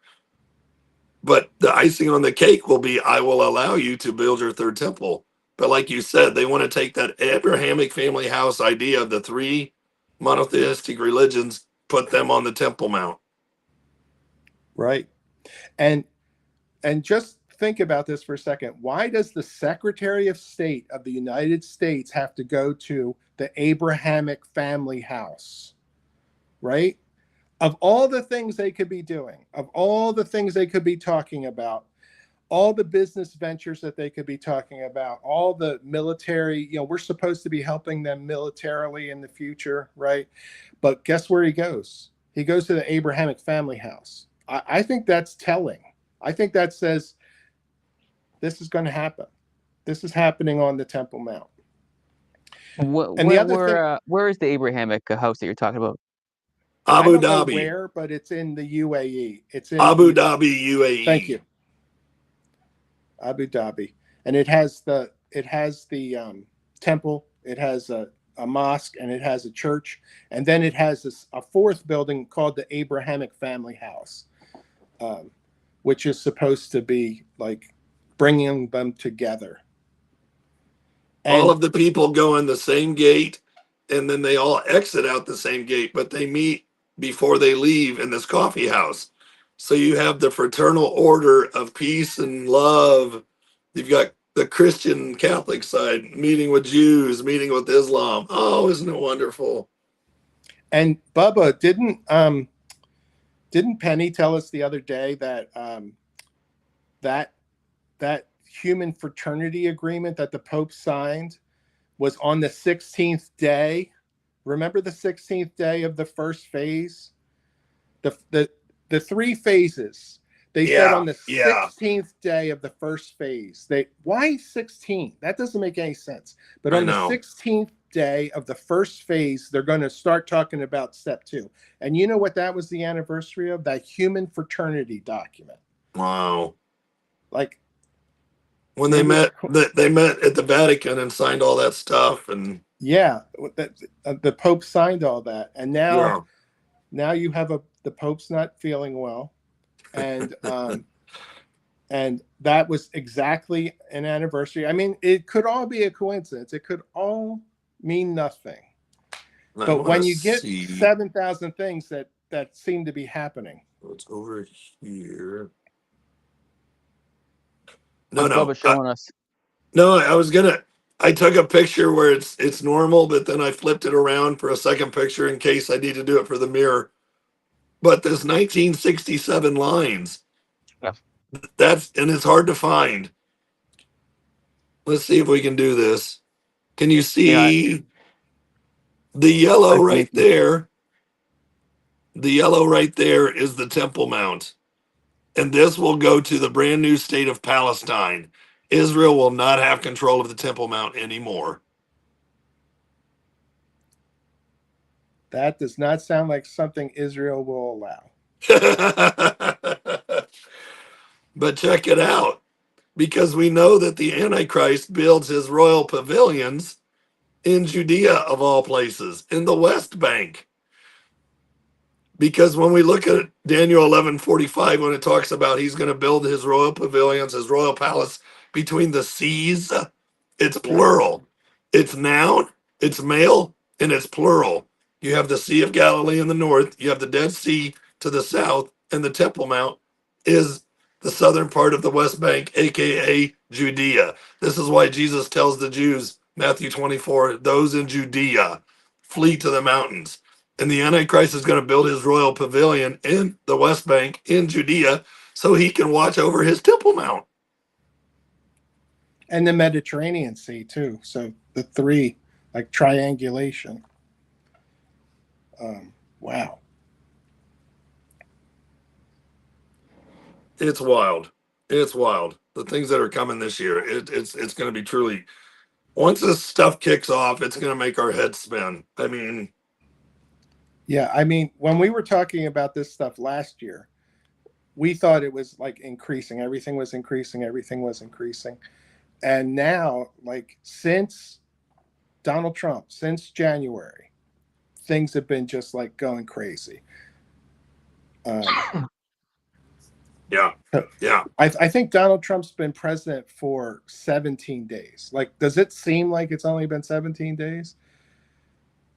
C: But the icing on the cake will be, I will allow you to build your third temple. But like you said, they want to take that Abrahamic family house idea of the three monotheistic religions, put them on the Temple Mount.
B: Right. And just think about this for a second. Why does the Secretary of State of the United States have to go to the Abrahamic family house? Right? Of all the things they could be doing, of all the things they could be talking about, all the business ventures that they could be talking about, all the military, we're supposed to be helping them militarily in the future, right? But guess where he goes? He goes to the Abrahamic family house. I think that's telling. I think that says this is going to happen. This is happening on the Temple Mount.
A: Where is the Abrahamic house that you're talking about?
C: Abu
B: I don't know
C: Dhabi.
B: where, but it's in the UAE. It's in
C: Abu Dhabi, UAE.
B: Thank you. Abu Dhabi, and it has the temple. It has a mosque, and it has a church, and then it has a fourth building called the Abrahamic Family House, which is supposed to be like bringing them together. And
C: all of the people go in the same gate, and then they all exit out the same gate, but they meet before they leave in this coffee house. So you have the fraternal order of peace and love. You've got the Christian Catholic side meeting with Jews, meeting with Islam. Oh, isn't it wonderful?
B: And Bubba, didn't Penny tell us the other day that that human fraternity agreement that the Pope signed was on the 16th day? Remember the 16th day of the first phase? The three phases. They said on the 16th day of the first phase. Why 16? That doesn't make any sense. But on the 16th day of the first phase, they're going to start talking about step 2. And you know what that was the anniversary of? That human fraternity document.
C: Wow.
B: Like
C: when they met at the Vatican and signed all that stuff. And
B: yeah, the Pope signed all that. And now you have the Pope's not feeling well. And and that was exactly an anniversary. I mean, it could all be a coincidence. It could all mean nothing. But when you get 7,000 things that seem to be happening.
C: It's over here.
A: Bubba showing us.
C: No, I took a picture where it's normal, but then I flipped it around for a second picture in case I need to do it for the mirror. But this 1967 lines, and it's hard to find. Let's see if we can do this. Can you see the yellow right there? The yellow right there is the Temple Mount. And this will go to the brand new state of Palestine. Israel will not have control of the Temple Mount anymore.
B: That does not sound like something Israel will allow.
C: But check it out. Because we know that the Antichrist builds his royal pavilions in Judea, of all places, in the West Bank. Because when we look at Daniel 11:45, when it talks about he's going to build his royal pavilions, his royal palace between the seas, it's plural. It's noun, it's male, and it's plural. You have the Sea of Galilee in the north, you have the Dead Sea to the south, and the Temple Mount is the southern part of the West Bank, aka Judea. This is why Jesus tells the Jews, Matthew 24, those in Judea, flee to the mountains. And the Antichrist is going to build his royal pavilion in the West Bank in Judea so he can watch over his Temple Mount.
B: And the Mediterranean Sea too. So the three, like triangulation. Wow.
C: It's wild. It's wild. The things that are coming this year. It's going to be truly. Once this stuff kicks off, it's going to make our heads spin. I mean,
B: yeah. I mean, when we were talking about this stuff last year, we thought it was like increasing. Everything was increasing. Everything was increasing. And now, like since Donald Trump, since January, things have been just like going crazy.
C: yeah.
B: I think Donald Trump's been president for 17 days. Like, does it seem like it's only been 17 days?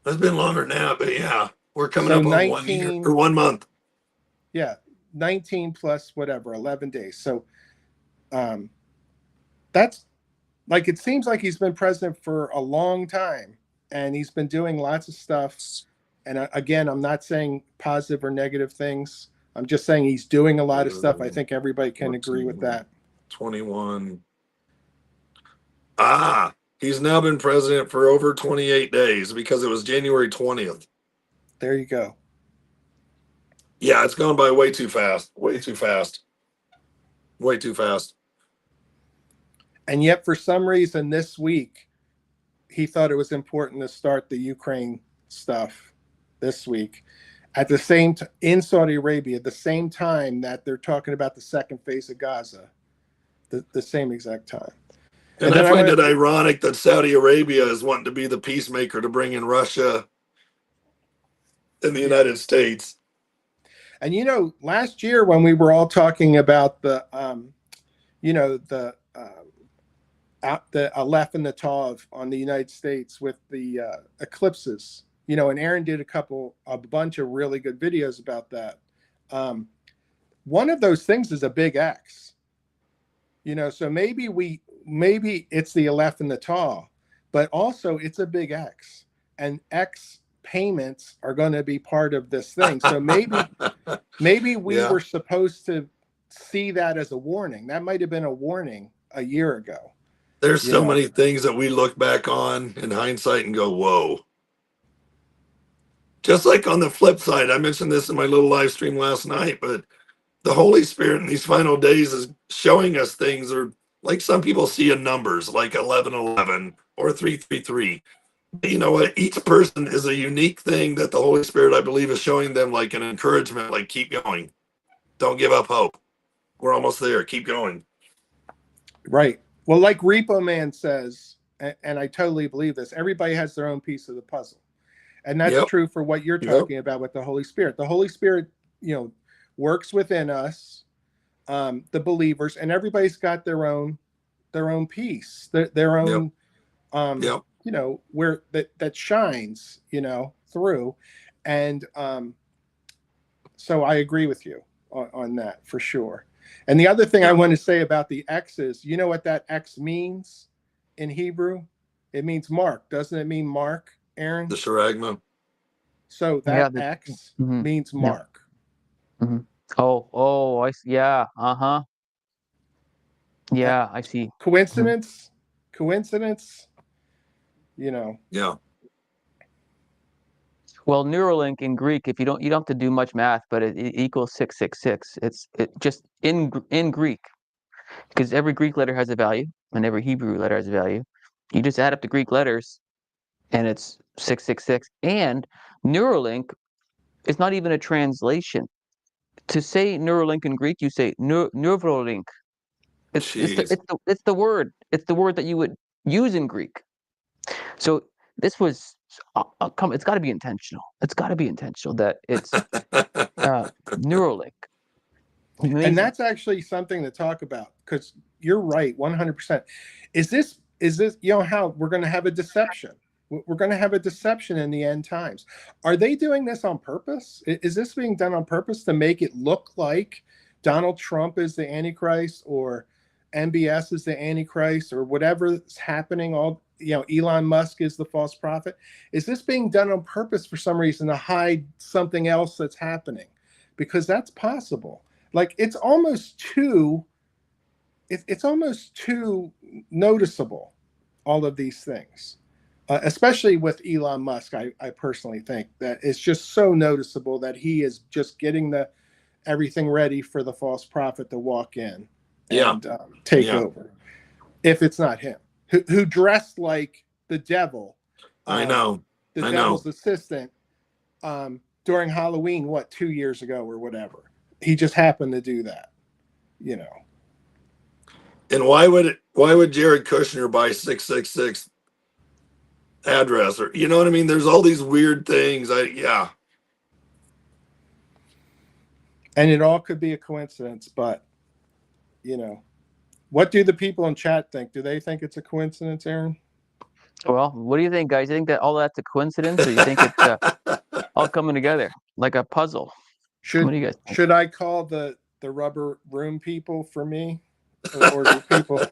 C: It's been longer now, but yeah, we're coming
B: So
C: up on 1 year
B: 19,
C: or 1 month.
B: yeah, 19 plus whatever, 11 days. So that's like, it seems like he's been president for a long time and he's been doing lots of stuff. And again, I'm not saying positive or negative things. I'm just saying he's doing a lot of stuff. I think everybody can agree with that.
C: 21. He's now been president for over 28 days because it was January 20th.
B: There you go.
C: Yeah, it's gone by way too fast. Way too fast. Way too fast.
B: And yet, for some reason, this week, he thought it was important to start the Ukraine stuff this week. At the same time, in Saudi Arabia, the same time that they're talking about the second phase of Gaza, the same exact time.
C: And I find it ironic that Saudi Arabia is wanting to be the peacemaker to bring in Russia and the United States.
B: And you know, last year when we were all talking about the Aleph and the Tav on the United States with the eclipses, you know, and Aaron did a bunch of really good videos about that. One of those things is a big X, you know, so maybe it's the Aleph and the Tav, but also it's a big X, and X payments are going to be part of this thing. So maybe we were supposed to see that as a warning. That might have been a warning a year ago.
C: There's so many things that we look back on in hindsight and go, whoa. Just like on the flip side, I mentioned this in my little live stream last night, but the Holy Spirit in these final days is showing us things, or like some people see in numbers like 1111 or 333. You know what? Each person is a unique thing that the Holy Spirit, I believe, is showing them, like an encouragement, like keep going. Don't give up hope. We're almost there. Keep going.
B: Right. Well, like Repo Man says, and I totally believe this, everybody has their own piece of the puzzle. And that's true for what you're talking about with the Holy Spirit. The Holy Spirit, you know, works within us, the believers, and everybody's got their own piece, their own, you know, where that shines, you know, through. And so I agree with you on that for sure. And the other thing I want to say about the X is, you know what that X means in Hebrew? It means mark. Doesn't it mean mark, Aaron?
C: The charagma.
B: So that X means mark.
A: Mm-hmm. Oh, I see. Yeah. Uh-huh. Yeah, I see.
B: Coincidence? Coincidence? You know.
C: Yeah.
A: Well, Neuralink in Greek, if you don't have to do much math, but it equals 666. It just in Greek, because every Greek letter has a value and every Hebrew letter has a value. You just add up the Greek letters, and it's 666. And Neuralink is not even a translation. To say Neuralink in Greek, you say Neuralink. It's the word. It's the word that you would use in Greek. So this was it's got to be intentional. It's got to be intentional that it's Neuralink. Amazing.
B: And that's actually something to talk about, because you're right, 100%. Is this, you know, how we're going to have a deception? We're going to have a deception in the end times. Are they doing this on purpose? Is this being done on purpose to make it look like Donald Trump is the Antichrist, or MBS is the Antichrist, or whatever's happening? All, you know, Elon Musk is the false prophet. Is this being done on purpose for some reason to hide something else that's happening? Because that's possible. Like, it's almost too it's almost too noticeable, all of these things, especially with Elon Musk. I personally think that it's just so noticeable that he is just getting everything ready for the false prophet to walk in
C: Yeah.
B: and take
C: Yeah.
B: over. If it's not him, who dressed like the devil,
C: I know.
B: the
C: I
B: devil's
C: know.
B: assistant, during Halloween, 2 years ago or whatever. He just happened to do that, you know.
C: And why would Jared Kushner buy 666 address, or you know what I mean? There's all these weird things. Yeah.
B: And it all could be a coincidence, but you know, what do the people in chat think? Do they think it's a coincidence, Aaron?
A: Well, what do you think, guys? You think that all that's a coincidence, or you think it's all coming together like a puzzle? What do you guys think?
B: Should I call the rubber room people for me, or do people?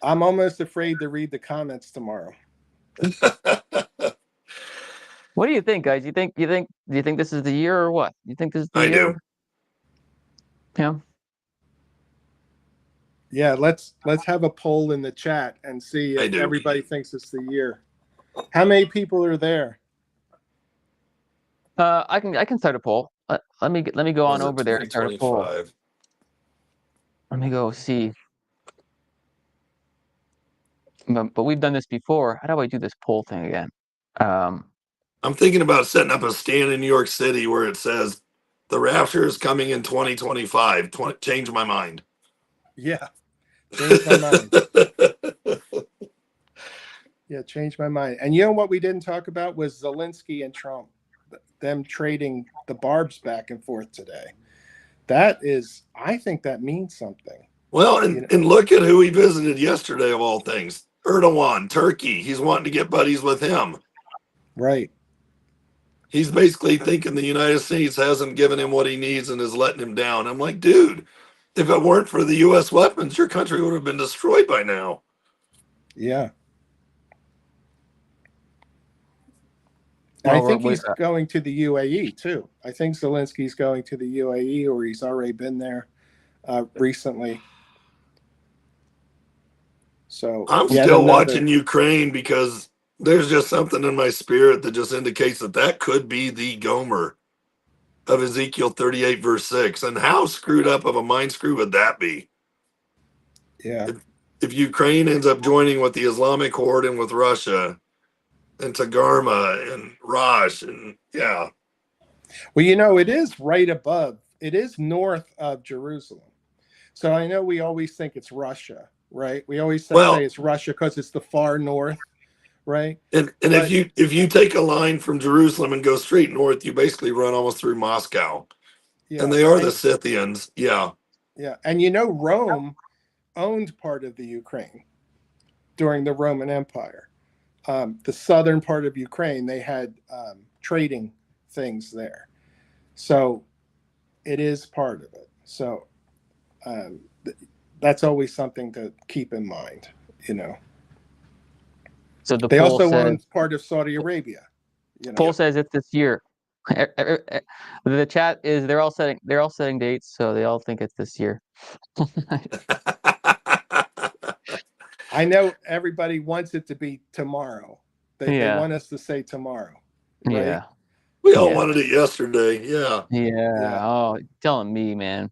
B: I'm almost afraid to read the comments tomorrow.
A: What do you think, guys? Do you think this is the year or what? You think this is the
C: I
A: year?
C: do.
A: Yeah.
B: Yeah, let's have a poll in the chat and see
C: I
B: if
C: do.
B: everybody thinks it's the year. How many people are there?
A: I can start a poll. Let me go on over there and start a poll.
C: 2025.
A: Let me go see. But we've done this before. How do I do this poll thing again?
C: I'm thinking about setting up a stand in New York City where it says the rapture is coming in 2025. Change my mind.
B: Yeah, change my mind. Yeah, change my mind. And you know what we didn't talk about was Zelensky and Trump, them trading the barbs back and forth today. I think that means something.
C: Well, and look at who he visited yesterday, of all things. Erdogan, Turkey. He's wanting to get buddies with him.
B: Right.
C: He's basically thinking the United States hasn't given him what he needs and is letting him down. I'm like, dude, if it weren't for the U.S. weapons, your country would have been destroyed by now.
B: Yeah. Well, I think he's going to the UAE too. I think Zelensky's going to the UAE, or he's already been there recently. So
C: I'm still watching Ukraine because there's just something in my spirit that just indicates that could be the Gomer of Ezekiel 38 verse 6. And how screwed up of a mind screw would that be?
B: Yeah.
C: If Ukraine ends up joining with the Islamic horde and with Russia and Tagarma and Rosh, and yeah.
B: Well, you know, it is right above. It is north of Jerusalem. So I know we always think it's Russia, right? We always say it's Russia because it's the far north, right?
C: And if you take a line from Jerusalem and go straight north, you basically run almost through Moscow. Yeah. And they are the Scythians. Yeah.
B: Yeah. And you know, Rome owned part of the Ukraine during the Roman Empire. The southern part of Ukraine, they had trading things there. So it is part of it. So that's always something to keep in mind, you know.
A: So
B: they also own part of Saudi Arabia. You know?
A: Poll says it's this year. The chat is they're all setting dates, so they all think it's this year.
B: I know everybody wants it to be tomorrow. They want us to say tomorrow. Right?
A: Yeah.
C: We all wanted it yesterday. Yeah.
A: Yeah. Oh, telling me, man.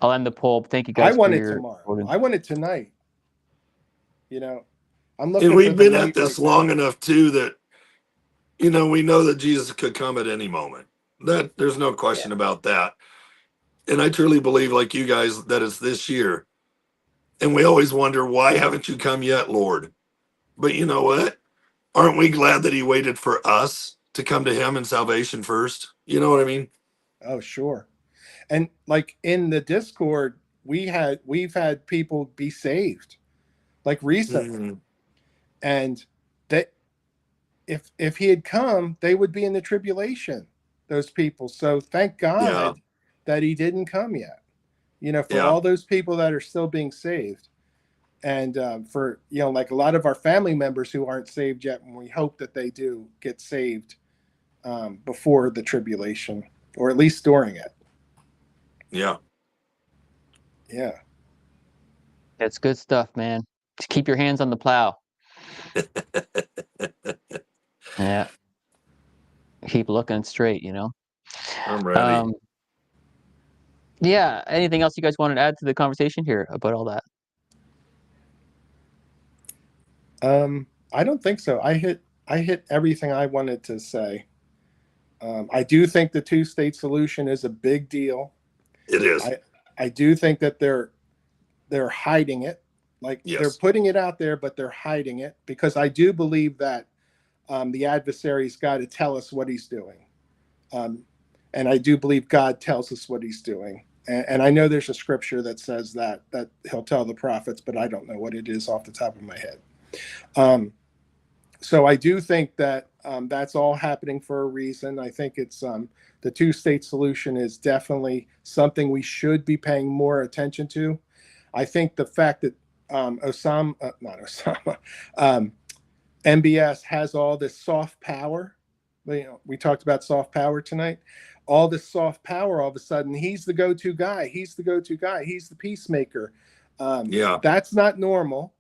A: I'll end the poll. Thank you guys.
B: I want it tomorrow. I want it tonight. You know, I'm looking.
C: And we've been at this long enough too that, you know, we know that Jesus could come at any moment. That there's no question about that. And I truly believe, like you guys, that it's this year. And we always wonder, why haven't you come yet, Lord? But you know what? Aren't we glad that he waited for us to come to him in salvation first? You know what I mean?
B: Oh, sure. And like in the Discord, we've had people be saved like recently. And that if he had come, they would be in the tribulation, those people. So thank God that he didn't come yet, you know, for all those people that are still being saved. And for, you know, like a lot of our family members who aren't saved yet, and we hope that they do get saved before the tribulation, or at least during it.
C: Yeah.
B: Yeah.
A: It's good stuff, man. Just keep your hands on the plow. Yeah. Keep looking straight, you know?
C: I'm ready.
A: Um, yeah. Anything else you guys wanted to add to the conversation here about all that?
B: I don't think so. I hit everything I wanted to say. I do think the two-state solution is a big deal.
C: It is.
B: I do think that they're hiding it. Like they're
C: Yes.
B: putting it out there, but they're hiding it because I do believe that the adversary's got to tell us what he's doing. Um, and I do believe God tells us what he's doing. And I know there's a scripture that says that he'll tell the prophets, but I don't know what it is off the top of my head. So I do think that that's all happening for a reason. I think it's the two-state solution is definitely something we should be paying more attention to. I think the fact that not Osama, MBS has all this soft power. You know, we talked about soft power tonight. All this soft power, all of a sudden, he's the go-to guy. He's the go-to guy. He's the peacemaker.
C: Yeah.
B: That's not normal,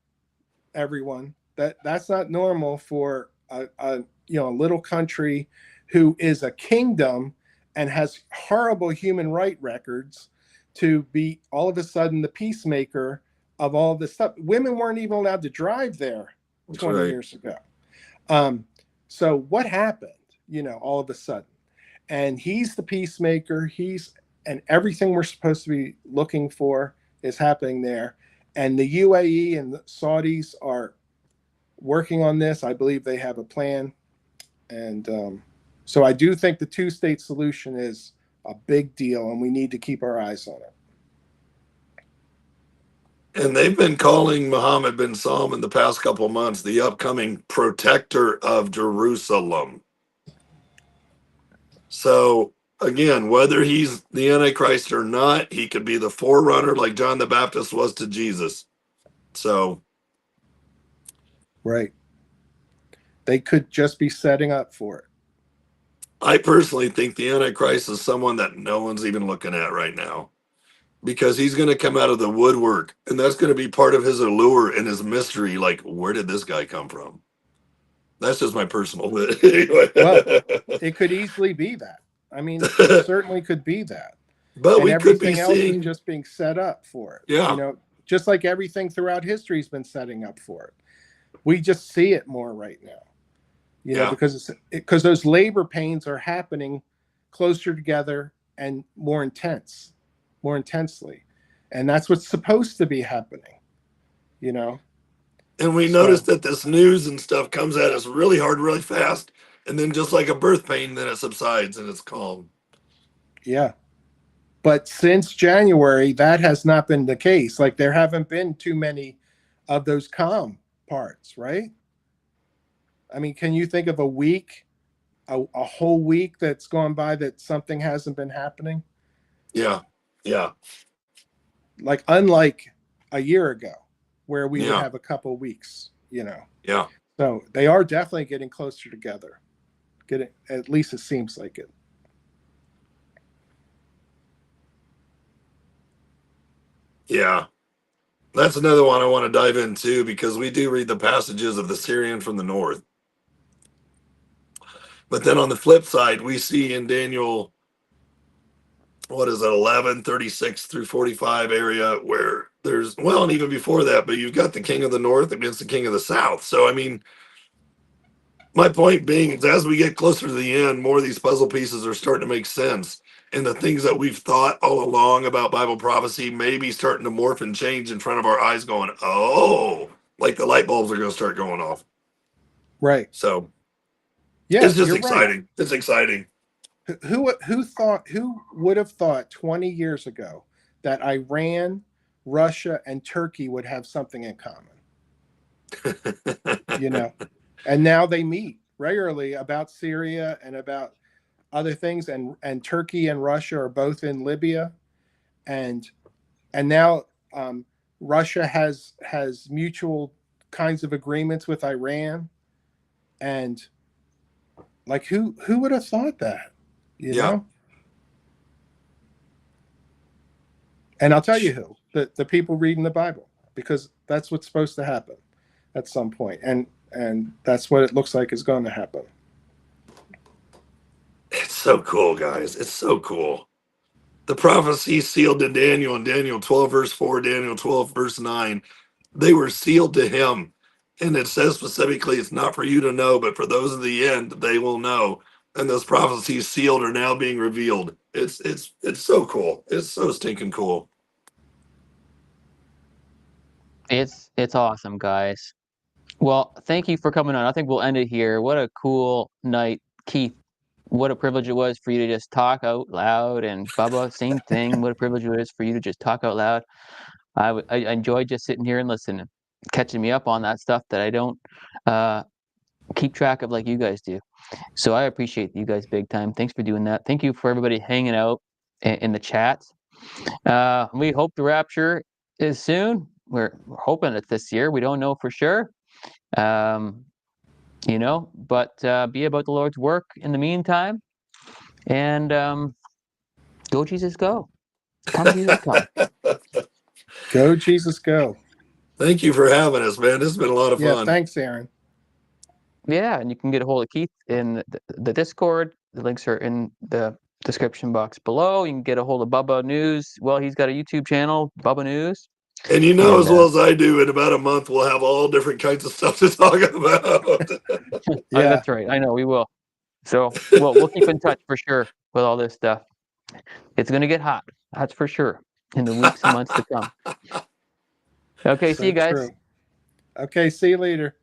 B: everyone. That's not normal for a little country who is a kingdom and has horrible human right records to be all of a sudden the peacemaker of all this stuff. Women weren't even allowed to drive there
C: That's
B: 20
C: right.
B: years ago. So what happened, all of a sudden? And he's the peacemaker. And everything we're supposed to be looking for is happening there. And the UAE and the Saudis are working on this. I believe they have a plan. And so I do think the two-state solution is a big deal, and we need to keep our eyes on it.
C: And they've been calling Mohammed bin Salman the past couple of months the upcoming protector of Jerusalem. So again, whether he's the Antichrist or not, he could be the forerunner like John the Baptist was to Jesus. So
B: Right. They could just be setting up for it.
C: I personally think the Antichrist is someone that no one's even looking at right now, because he's going to come out of the woodwork, and that's going to be part of his allure and his mystery. Like, where did this guy come from? That's just my personal.
B: Well, it could easily be that. I mean, it certainly could be that.
C: But
B: And
C: we could be
B: everything else is
C: seeing,
B: just being set up for it.
C: yeah,
B: Just like everything throughout history has been setting up for it. We just see it more right now.
C: Yeah.
B: Because those labor pains are happening closer together and more intensely. And that's what's supposed to be happening,
C: and we
B: So-
C: noticed that this news and stuff comes at us really hard, really fast, and then just like a birth pain, then it subsides and it's calm.
B: Yeah. But since January, that has not been the case. Like there haven't been too many of those calm parts, right? I mean, can you think of a week, a whole week that's gone by that something hasn't been happening?
C: Yeah.
B: Like unlike a year ago, where we would
C: Yeah.
B: have a couple weeks,
C: Yeah.
B: So they are definitely getting closer together. At least it seems like it.
C: Yeah. That's another one I want to dive into, because we do read the passages of the Syrian from the north. But then on the flip side, we see in Daniel, what is it, 11:36 through 45 area, where there's, well, and even before that, but you've got the king of the north against the king of the south. So, I mean, my point being is as we get closer to the end, more of these puzzle pieces are starting to make sense. And the things that we've thought all along about Bible prophecy may be starting to morph and change in front of our eyes, going, oh, like the light bulbs are going to start going off.
B: Right.
C: So
B: Yeah,
C: it's just
B: you're
C: exciting.
B: right.
C: It's exciting.
B: Who would have thought 20 years ago that Iran, Russia, and Turkey would have something in common? And now they meet regularly about Syria and about other things, and Turkey and Russia are both in Libya, and now Russia has mutual kinds of agreements with Iran, and like who would have thought that? You
C: Yeah.
B: know? And I'll tell you who. the people reading the Bible, because that's what's supposed to happen at some point, and that's what it looks like is going to happen.
C: It's so cool, guys. It's so cool. The prophecy sealed to Daniel in Daniel 12 verse 4, Daniel 12 verse 9, they were sealed to him. And it says specifically, it's not for you to know, but for those of the end, they will know. And those prophecies sealed are now being revealed. It's so cool. It's so stinking cool.
A: It's awesome, guys. Well, thank you for coming on. I think we'll end it here. What a cool night, Keith. What a privilege it was for you to just talk out loud, and Bubba, same thing. What a privilege it is for you to just talk out loud. I enjoyed just sitting here and listening, catching me up on that stuff that I don't keep track of like you guys do. So I appreciate you guys big time. Thanks for doing that. Thank you for everybody hanging out in the chat. We hope the rapture is soon. We're hoping it's this year. We don't know for sure. You know, but be about the Lord's work in the meantime. And go, Jesus, go. Come, Jesus, come.
B: Go, Jesus, go.
C: Thank you for having us, man. This has been a lot of
B: Yeah,
C: fun.
B: thanks, Aaron.
A: Yeah, and you can get a hold of Keith in the Discord. The links are in the description box below. You can get a hold of Bubba News. Well, he's got a YouTube channel, Bubba News.
C: And you know,
A: And,
C: as well as I do, in about a month, we'll have all different kinds of stuff to talk about.
B: Yeah,
A: that's right. I know we will. So we'll keep in touch for sure with all this stuff. It's going to get hot. That's for sure in the weeks and months to come. Okay, see you guys.
B: True. Okay, see you later.